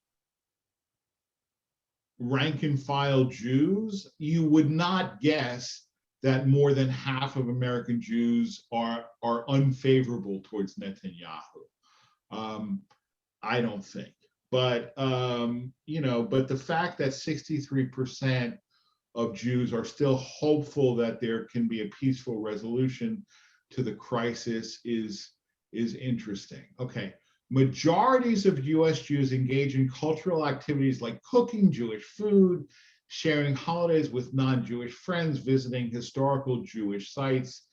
Speaker 1: rank and file Jews, you would not guess that more than half of American Jews are unfavorable towards Netanyahu. I don't think. But but the fact that 63% of Jews are still hopeful that there can be a peaceful resolution to the crisis is interesting. Okay. Majorities of US Jews engage in cultural activities like cooking Jewish food, sharing holidays with non-Jewish friends, visiting historical Jewish sites,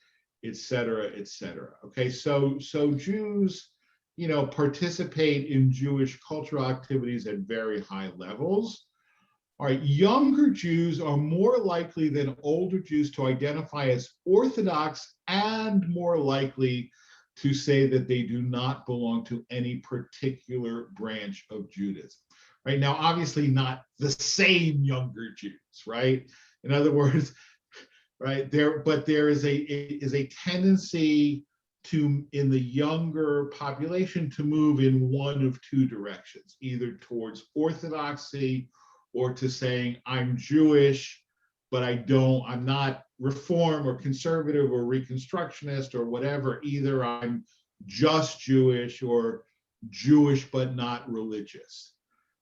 Speaker 1: etc., etc. Okay, so Jews, participate in Jewish cultural activities at very high levels. All right, younger Jews are more likely than older Jews to identify as Orthodox and more likely to say that they do not belong to any particular branch of Judaism. Right now, obviously not the same younger Jews, right? In other words, right there, but there is a tendency in the younger population to move in one of two directions, either towards Orthodoxy or to saying I'm Jewish, but I'm not Reform or conservative or Reconstructionist or whatever. Either I'm just Jewish or Jewish but not religious,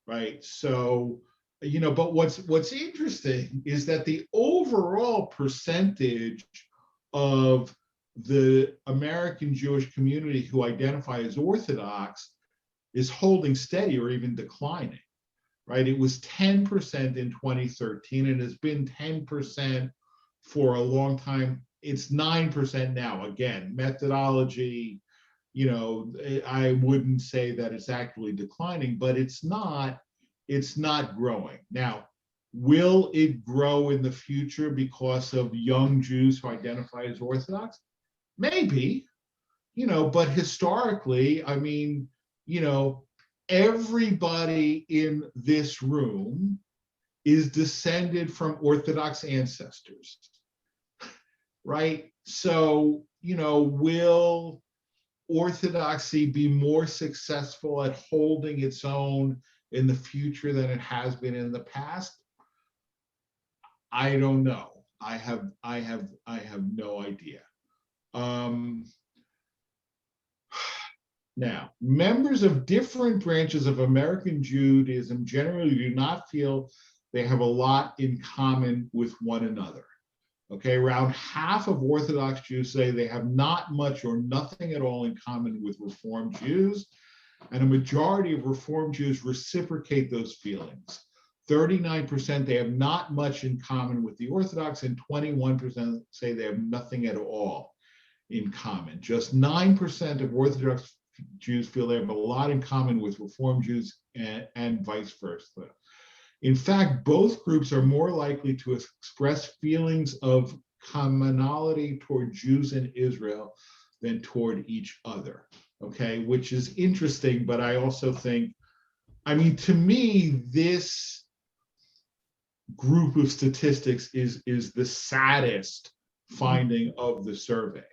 Speaker 1: right? So, but what's interesting is that the overall percentage of the American Jewish community who identify as Orthodox is holding steady or even declining, right? It was 10% in 2013 and has been 10% for a long time. It's 9% now. Again, methodology, I wouldn't say that it's actually declining, but it's not growing. Now, will it grow in the future because of young Jews who identify as Orthodox? Maybe, but historically, I mean, everybody in this room is descended from Orthodox ancestors, right? So, will Orthodoxy be more successful at holding its own in the future than it has been in the past? I don't know. I have no idea. Now, members of different branches of American Judaism generally do not feel they have a lot in common with one another. Okay, around half of Orthodox Jews say they have not much or nothing at all in common with Reform Jews, and a majority of Reform Jews reciprocate those feelings. 39% they have not much in common with the Orthodox, and 21% say they have nothing at all in common. Just 9% of Orthodox Jews feel they have a lot in common with Reform Jews and vice versa. In fact, both groups are more likely to express feelings of commonality toward Jews in Israel than toward each other, okay, which is interesting, but I also think, to me, this group of statistics is the saddest finding of the survey,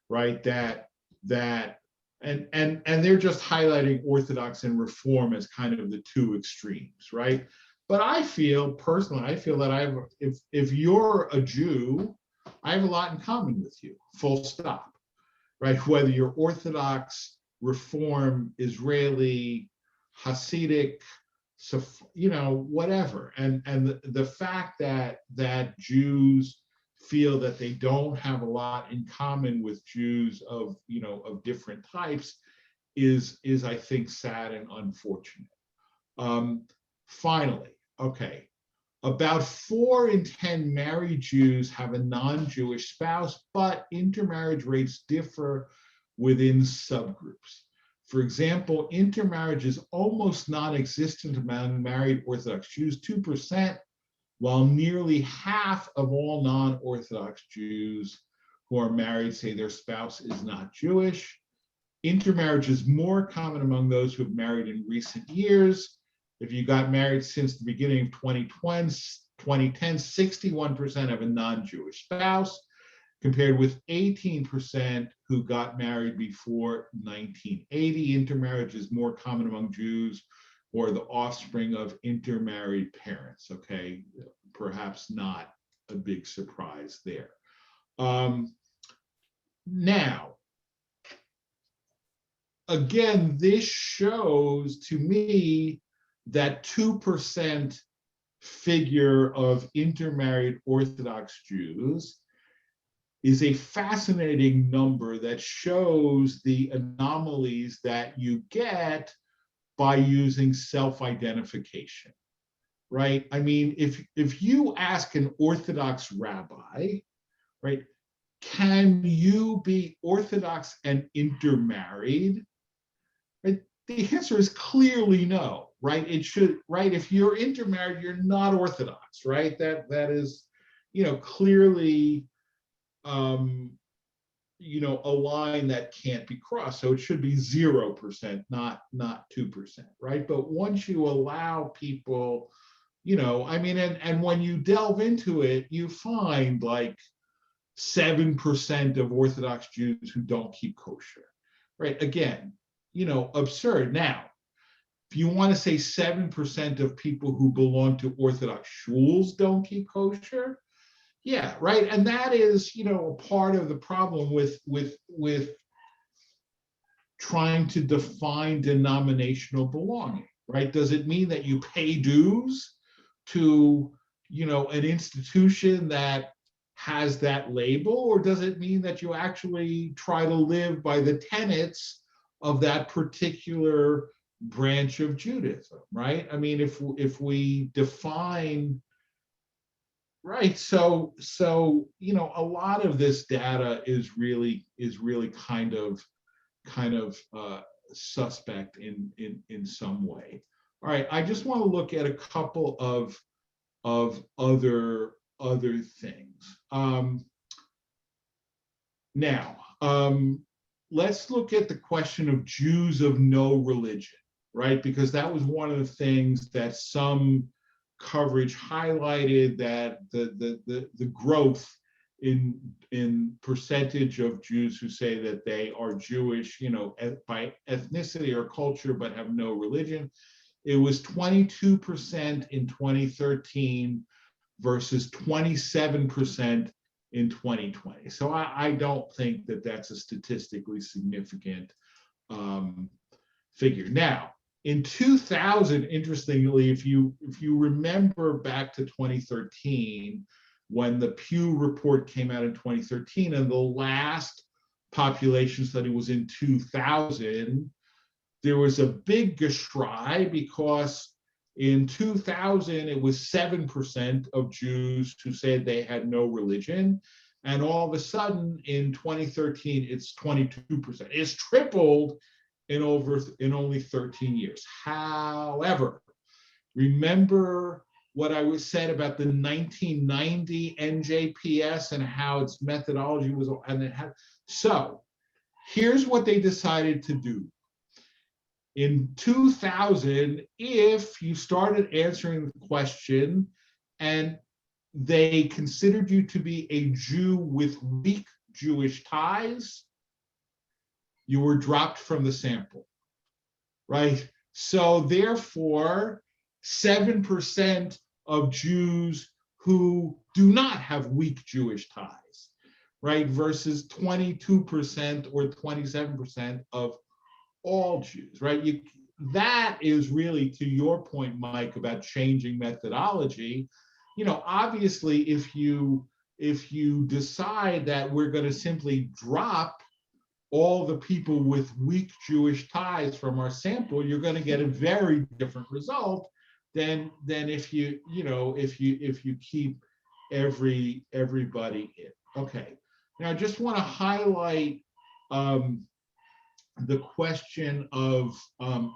Speaker 1: right? And they're just highlighting Orthodox and Reform as kind of the two extremes, right? But I feel that if you're a Jew, I have a lot in common with you, full stop, right? Whether you're Orthodox, Reform, Israeli, Hasidic, whatever. And the fact that Jews feel that they don't have a lot in common with Jews of different types is I think sad and unfortunate. Finally, okay, about 4 in 10 married Jews have a non-Jewish spouse, but intermarriage rates differ within subgroups. For example, intermarriage is almost non-existent among married Orthodox Jews, 2%, while nearly half of all non-Orthodox Jews who are married say their spouse is not Jewish. Intermarriage is more common among those who have married in recent years. If you got married since the beginning of 2010, 61% have a non-Jewish spouse, compared with 18% who got married before 1980. Intermarriage is more common among Jews who are the offspring of intermarried parents, okay? Perhaps not a big surprise there. Now, again, this shows to me that 2% figure of intermarried Orthodox Jews is a fascinating number that shows the anomalies that you get by using self-identification, right? If you ask an Orthodox rabbi, right, can you be Orthodox and intermarried? Right? The answer is clearly no, right? It should, right? If you're intermarried, you're not Orthodox, right? That is, clearly, a line that can't be crossed. So it should be 0%, not 2%, right? But once you allow people, and when you delve into it, you find like 7% of Orthodox Jews who don't keep kosher, right? Again, absurd. Now, if you want to say 7% of people who belong to Orthodox shuls don't keep kosher, yeah, right. And that is, a part of the problem with trying to define denominational belonging, right? Does it mean that you pay dues to, an institution that has that label, or does it mean that you actually try to live by the tenets of that particular branch of Judaism, right? I mean, if we define, right, so a lot of this data is really kind of suspect in some way. All right, I just want to look at a couple of other things. Now, let's look at the question of Jews of no religion, right? Because that was one of the things that some coverage highlighted, that the growth in percentage of Jews who say that they are Jewish, by ethnicity or culture, but have no religion. It was 22% in 2013 versus 27% in 2020. So I don't think that that's a statistically significant figure. Now, in 2000, interestingly, if you remember back to 2013, when the Pew report came out in 2013, and the last population study was in 2000, there was a big geschrei, because in 2000, it was 7% of Jews who said they had no religion. And all of a sudden, in 2013, it's 22%. It's tripled in only 13 years. However, remember what I was said about the 1990 NJPS and how its methodology was, so here's what they decided to do. In 2000, if you started answering the question and they considered you to be a Jew with weak Jewish ties, you were dropped from the sample, right? So therefore, 7% of Jews who do not have weak Jewish ties, right? Versus 22% or 27% of all Jews, right? That is really, to your point, Mike, about changing methodology. Obviously, if you decide that we're going to simply drop all the people with weak Jewish ties from our sample, you're going to get a very different result than if you keep everybody in. Okay. Now I just want to highlight the question of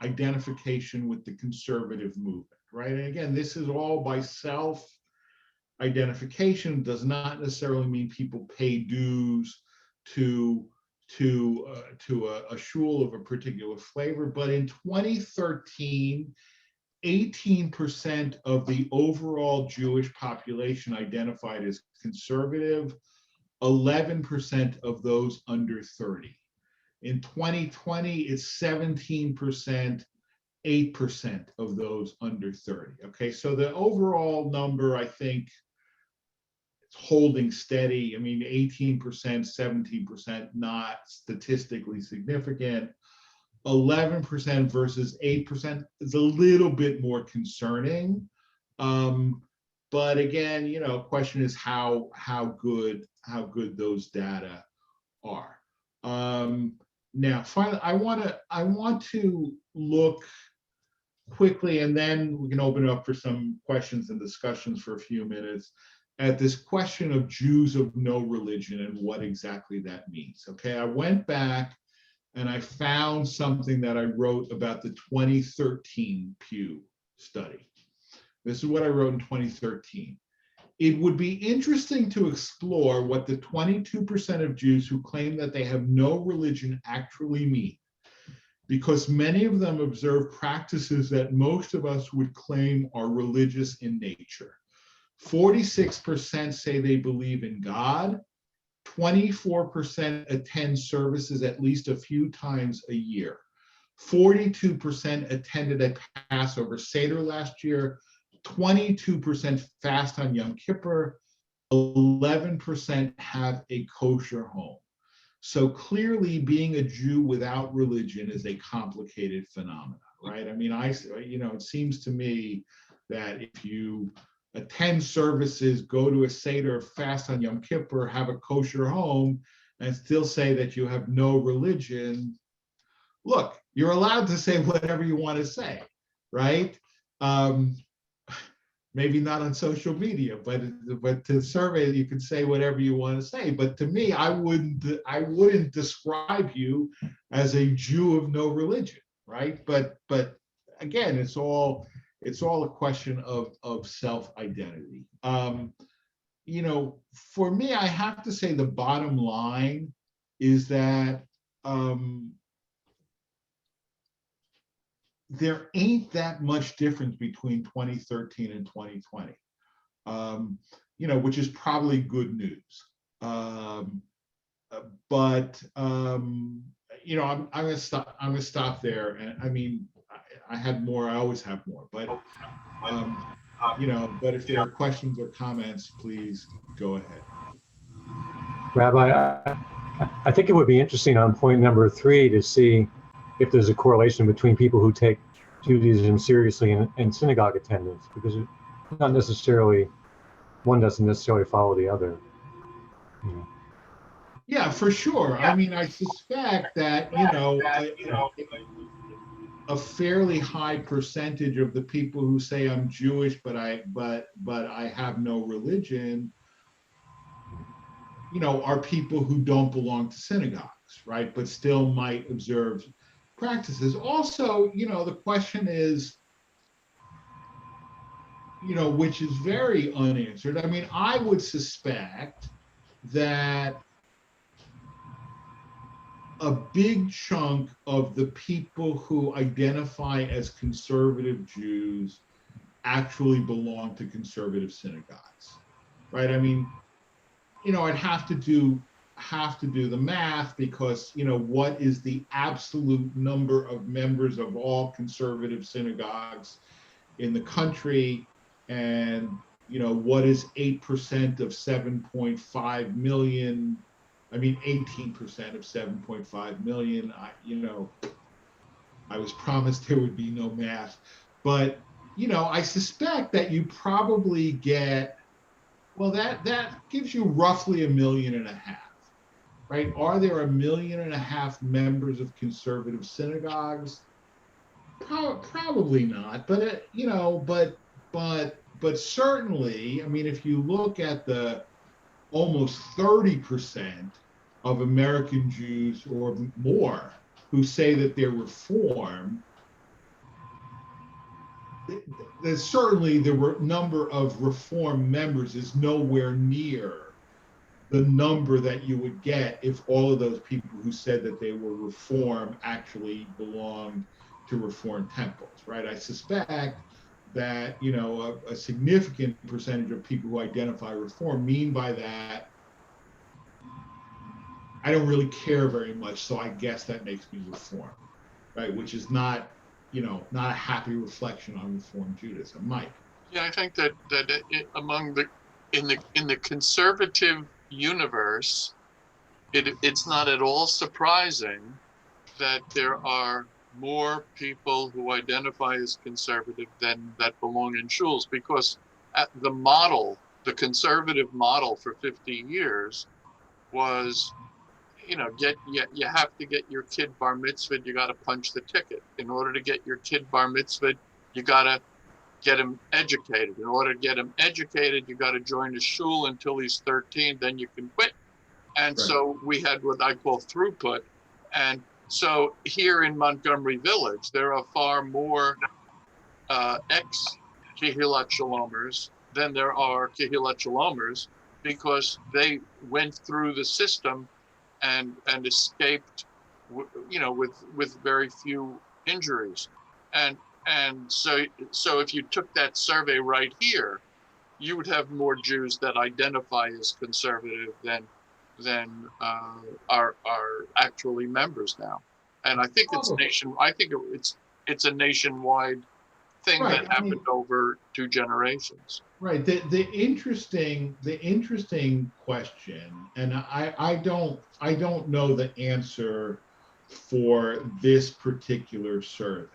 Speaker 1: identification with the conservative movement, right? And again, this is all by self-identification. Does not necessarily mean people pay dues to a shul of a particular flavor. But in 2013, 18% of the overall Jewish population identified as conservative, 11% of those under 30. In 2020, it's 17%, 8% of those under 30. Okay, so the overall number, I think, it's holding steady. I mean, 18%, 17%, not statistically significant. 11% versus 8% is a little bit more concerning. But again, question is how good those data are. Now, finally, I want to look quickly, and then we can open it up for some questions and discussions for a few minutes, at this question of Jews of no religion and what exactly that means. Okay, I went back and I found something that I wrote about the 2013 Pew study. This is what I wrote in 2013. It would be interesting to explore what the 22% of Jews who claim that they have no religion actually mean, because many of them observe practices that most of us would claim are religious in nature. 46% say they believe in God. 24% attend services at least a few times a year. 42% attended a Passover Seder last year. 22% fast on Yom Kippur. 11% have a kosher home. So clearly, being a Jew without religion is a complicated phenomenon, right? I mean, it seems to me that if you attend services, go to a Seder, fast on Yom Kippur, have a kosher home, and still say that you have no religion. Look, you're allowed to say whatever you want to say, right? Um, maybe not on social media, but to survey, you can say whatever you want to say. But to me, I wouldn't describe you as a Jew of no religion, right? But again, it's all a question of self-identity. You know, for me, I have to say the bottom line is that there ain't that much difference between 2013 and 2020, you know, which is probably good news. Um, but you know, I'm gonna stop. I'm gonna stop there. And I mean, I had more. I always have more. But you know, but if there are questions or comments, please go ahead.
Speaker 6: Rabbi, I think it would be interesting on point number 3 to see if there's a correlation between people who take Judaism seriously and synagogue attendance, because not necessarily, one doesn't necessarily follow the other. You know.
Speaker 1: Yeah, for sure. I mean, I suspect that, you know, a fairly high percentage of the people who say I'm Jewish, but I have no religion, you know, are people who don't belong to synagogues, right? But still might observe practices. Also, you know, the question is, you know, which is very unanswered. I mean, I would suspect that a big chunk of the people who identify as conservative Jews actually belong to conservative synagogues, right? I mean, you know, I'd have to do the math, because, you know, what is the absolute number of members of all conservative synagogues in the country, and, you know, what is 8% of 7.5 million? I mean, 18% of 7.5 million. You know, I was promised there would be no math, but, you know, I suspect that you probably get, well, that gives you roughly 1.5 million, right? Are there 1.5 million members of conservative synagogues? Probably not, but you know, but certainly, I mean, if you look at the almost 30% of American Jews or more who say that they're Reform, there's certainly the number of Reform members is nowhere near the number that you would get if all of those people who said that they were Reform actually belonged to Reform temples, right? I suspect that, you know, a significant percentage of people who identify Reform mean by that, I don't really care very much, so I guess that makes me Reform, right? Which is not, you know, not a happy reflection on Reform Judaism. Mike.
Speaker 3: Yeah, I think that among the in the conservative universe, it's not at all surprising that there are more people who identify as conservative than that belong in shuls, because the conservative model for 50 years was, you know, you have to get your kid bar mitzvahed, you got to punch the ticket. In order to get your kid bar mitzvahed, you got to get him educated. In order to get him educated, you got to join a shul until he's 13, then you can quit. And
Speaker 1: Right.
Speaker 3: So we had what I call throughput. And so here in Montgomery Village, there are far more ex-Kehillat Shalomers than there are Kehillat Shalomers, because they went through the system and escaped, you know, with very few injuries. And so if you took that survey right here, you would have more Jews that identify as conservative than are actually members now. And I think it's it's a nationwide thing
Speaker 1: Right.
Speaker 3: that happened over 2 generations.
Speaker 1: Right. The interesting question, and I don't know the answer for this particular survey,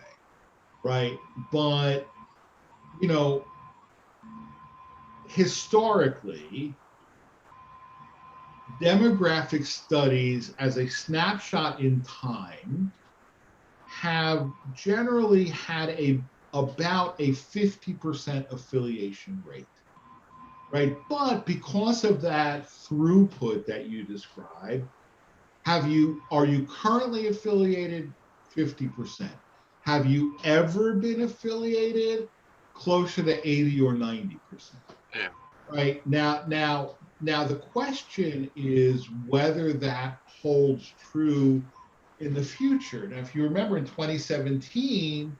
Speaker 1: right? But, you know, historically, demographic studies as a snapshot in time have generally had about a 50% affiliation rate, right? But because of that throughput that you described, are you currently affiliated? 50%. Have you ever been affiliated? Closer to 80 or 90%.
Speaker 3: Yeah.
Speaker 1: Right now, the question is whether that holds true in the future. Now, if you remember in 2017,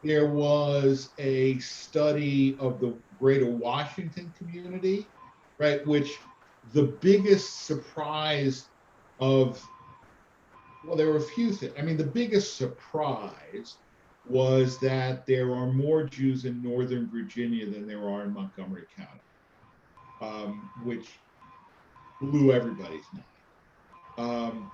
Speaker 1: there was a study of the greater Washington community, right, which the biggest surprise of, well, there were a few things. I mean, the biggest surprise was that there are more Jews in Northern Virginia than there are in Montgomery County, which blew everybody's mind.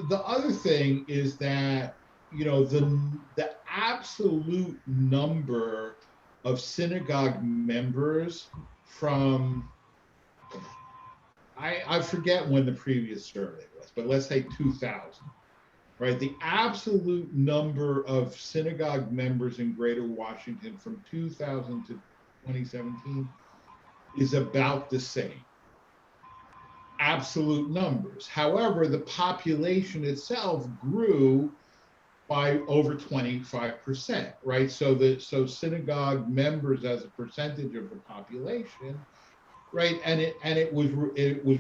Speaker 1: The other thing is that, you know, the absolute number of synagogue members from, I forget when the previous survey was, but let's say 2000, right? The absolute number of synagogue members in Greater Washington from 2000 to 2017 is about the same. Absolute numbers. However, the population itself grew by over 25%, right? So synagogue members as a percentage of the population, right? And it was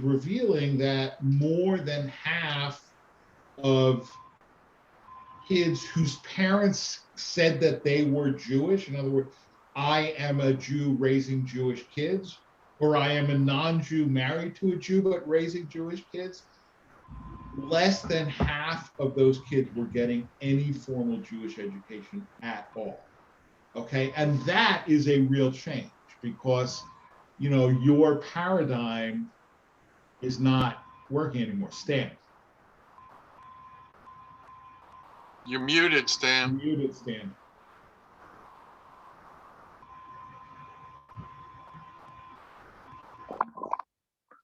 Speaker 1: revealing that more than half of kids whose parents said that they were Jewish, in other words, I am a Jew raising Jewish kids, or I am a non-Jew married to a Jew but raising Jewish kids, less than half of those kids were getting any formal Jewish education at all. Okay, and that is a real change because, you know, your paradigm is not working anymore. Stan.
Speaker 3: You're muted, Stan.
Speaker 1: Muted, Stan.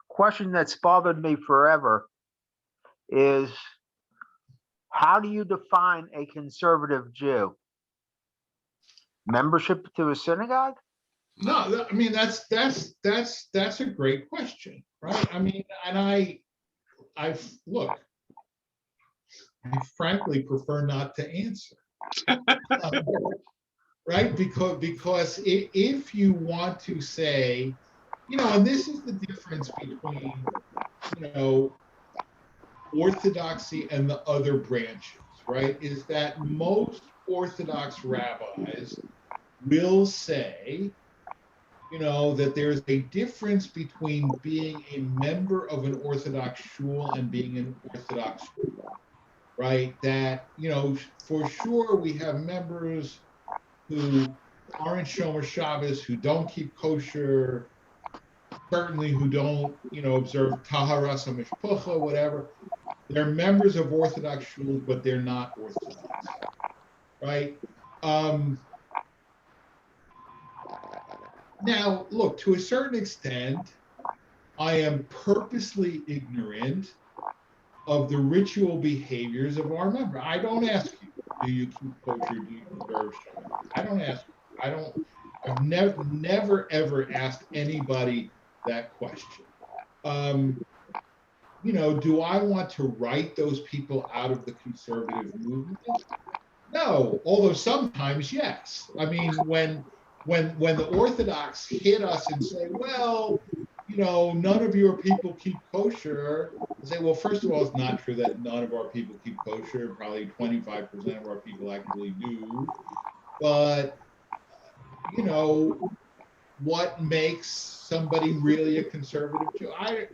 Speaker 7: Question that's bothered me forever is, how do you define a conservative Jew? Membership to a synagogue?
Speaker 1: No, I mean that's a great question, right? I mean, and I look, I frankly prefer not to answer, right? Because if you want to say, you know, and this is the difference between, you know, Orthodoxy and the other branches, right? Is that most Orthodox rabbis will say, you know, that there's a difference between being a member of an Orthodox shul and being an Orthodox shul, right? That, you know, for sure we have members who aren't Shomer Shabbos, who don't keep kosher, certainly who don't, you know, observe Taharas HaMishpucha, whatever. They're members of Orthodox shuls, but they're not Orthodox, right? Now, look, to a certain extent, I am purposely ignorant of the ritual behaviors of our member. I don't ask you, do you keep kosher, do you observe Shabbat? I don't ask you. I've never, ever asked anybody that question. You know, do I want to write those people out of the conservative movement? No, although sometimes yes. I mean, when the Orthodox hit us and say, well, you know, none of your people keep kosher, I say, well, first of all, it's not true that none of our people keep kosher. Probably 25% of our people actually do. But, you know, what makes somebody really a conservative Jew? I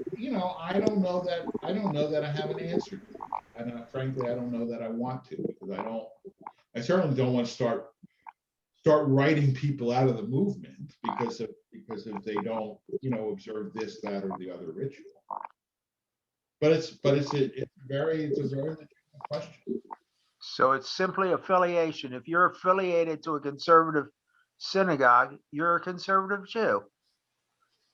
Speaker 1: don't know that I have an answer to that. And frankly, I don't know that I want to, because I certainly don't want to start writing people out of the movement because if they don't, you know, observe this, that, or the other ritual. But it's a very legitimate question.
Speaker 7: So it's simply affiliation. If you're affiliated to a conservative synagogue, you're a conservative Jew.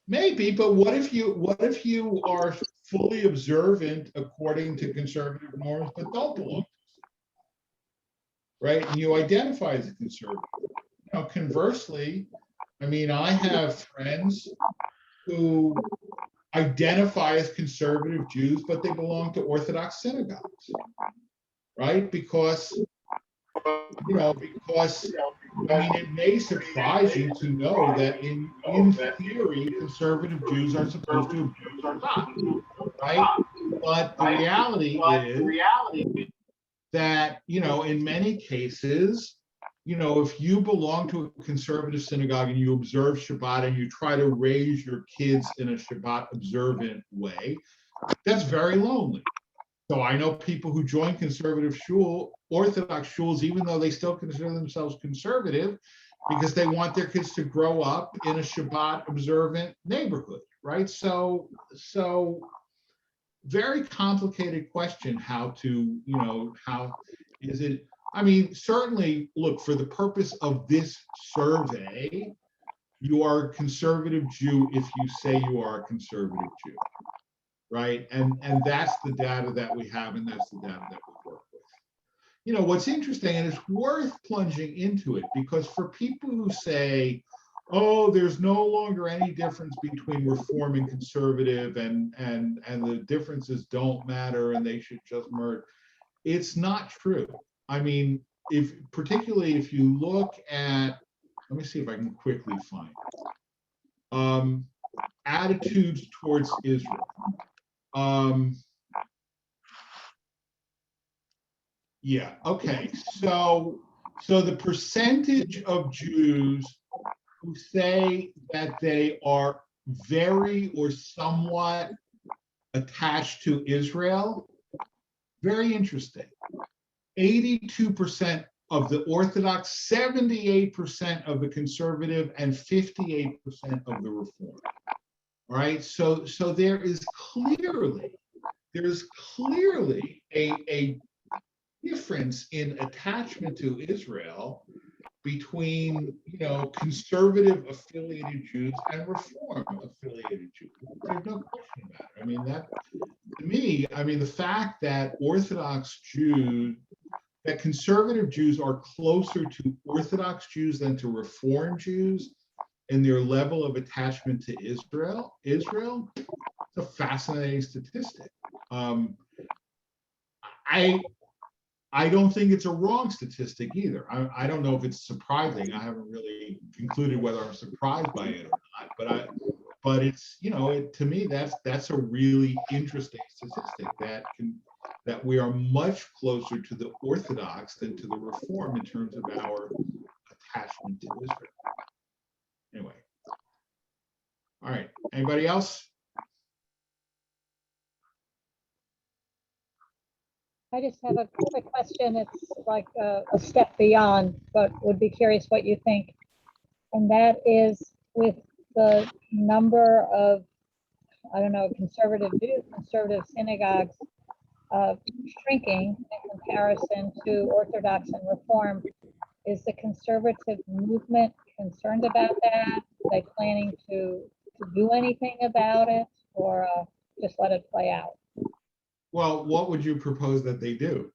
Speaker 1: Maybe, but what if you are fully observant according to conservative norms, but don't belong? right? And you identify as a conservative. Now, conversely, I mean, I have friends who identify as conservative Jews, but they belong to Orthodox synagogues, right? Because, because I mean, it may surprise you to know that in theory, conservative Jews are supposed to observe Shabbat, right? But the reality is that, in many cases, if you belong to a conservative synagogue and you observe Shabbat and you try to raise your kids in a Shabbat observant way, that's very lonely. So I know people who join conservative Orthodox shuls, even though they still consider themselves conservative, because they want their kids to grow up in a Shabbat observant neighborhood, right? So very complicated question how is it, I mean, certainly, look, for the purpose of this survey, you are a conservative Jew if you say you are a conservative Jew, right? And that's the data that we have, and that's the data that we work with. What's interesting, and it's worth plunging into it, because for people who say, oh, there's no longer any difference between reform and conservative, and the differences don't matter and they should just merge, it's not true. I mean, particularly if you look at, let me see if I can quickly find attitudes towards Israel. Yeah, okay. So the percentage of Jews who say that they are very or somewhat attached to Israel, very interesting. 82% of the Orthodox, 78% of the conservative, and 58% of the Reform. All right, so there is clearly a difference in attachment to Israel between conservative affiliated Jews and Reform affiliated Jews. There's no question about it. I mean, that to me, I mean, the fact that that conservative Jews are closer to Orthodox Jews than to Reform Jews in their level of attachment to Israel, it's a fascinating statistic. I don't think it's a wrong statistic either. I don't know if it's surprising. I haven't really concluded whether I'm surprised by it or not, but it's, to me, that's a really interesting statistic that we are much closer to the Orthodox than to the Reform in terms of our attachment to Israel. Anyway. All right, anybody else?
Speaker 8: I just have a quick question. It's like a step beyond, but would be curious what you think. And that is, with the number of, I don't know, conservative synagogues shrinking in comparison to Orthodox and Reform, is the conservative movement concerned about that? Are they planning to do anything about it, or just let it play out?
Speaker 1: Well, what would you propose that they do?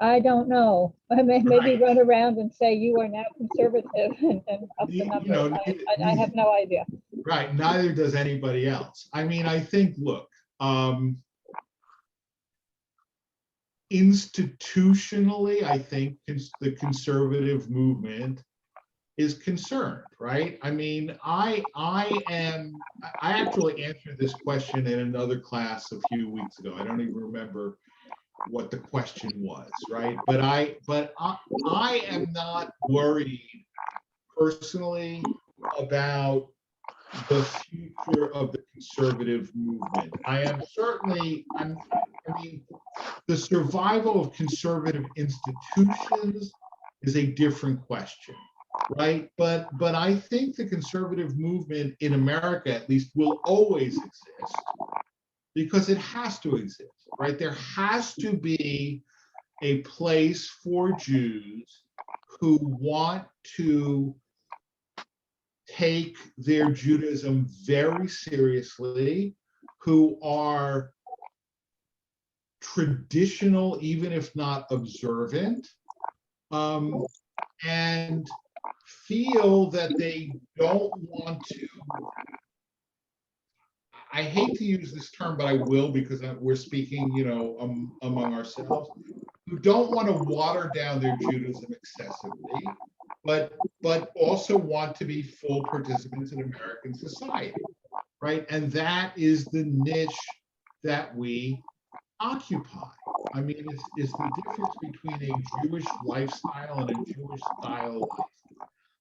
Speaker 8: I don't know. I may maybe run around and say you are now conservative and up the numbers. I have no idea.
Speaker 1: Right. Neither does anybody else. I mean, I think, look, institutionally, I think the conservative movement is concerned, right? I mean, I actually answered this question in another class a few weeks ago. I don't even remember what the question was, right? But I am not worried personally about the future of the conservative movement. I am certainly, I mean, the survival of conservative institutions is a different question, right? But I think the conservative movement in America, at least, will always exist because it has to exist, right? There has to be a place for Jews who want to take their Judaism very seriously, who are traditional, even if not observant, and feel that they don't want to. I hate to use this term, but I will because we're speaking, among ourselves, who don't want to water down their Judaism excessively, but also want to be full participants in American society, right? And that is the niche that we occupy. I mean, it's the difference between a Jewish lifestyle and a Jewish style life.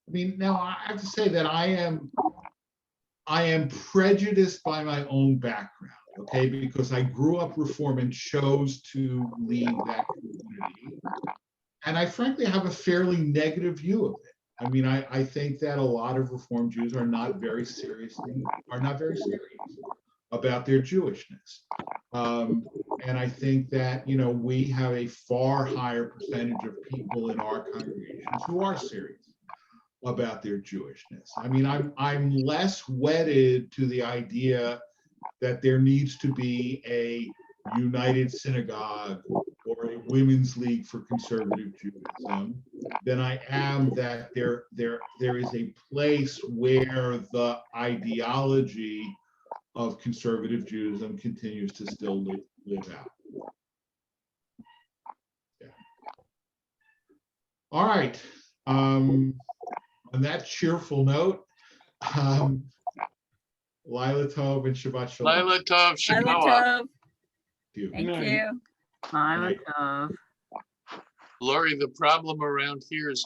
Speaker 1: I mean, now I have to say that I am prejudiced by my own background, okay? Because I grew up Reform and chose to lead that community. And I frankly have a fairly negative view of it. I mean, I think that a lot of Reform Jews are not very serious about their Jewishness. And I think that, we have a far higher percentage of people in our congregations who are serious about their Jewishness. I mean, I'm less wedded to the idea that there needs to be a united synagogue or a women's league for conservative Judaism than I am that there is a place where the ideology of conservative Judaism continues to still live out. Yeah. All right. On that cheerful note, Lila Tov and Shabbat Shalom.
Speaker 3: Laila Tov,
Speaker 4: Lila
Speaker 3: Shikoah.
Speaker 4: Tov,
Speaker 1: Thank
Speaker 4: thank
Speaker 2: night.
Speaker 4: you.
Speaker 5: Lila Tov.
Speaker 3: Lori, the problem around here is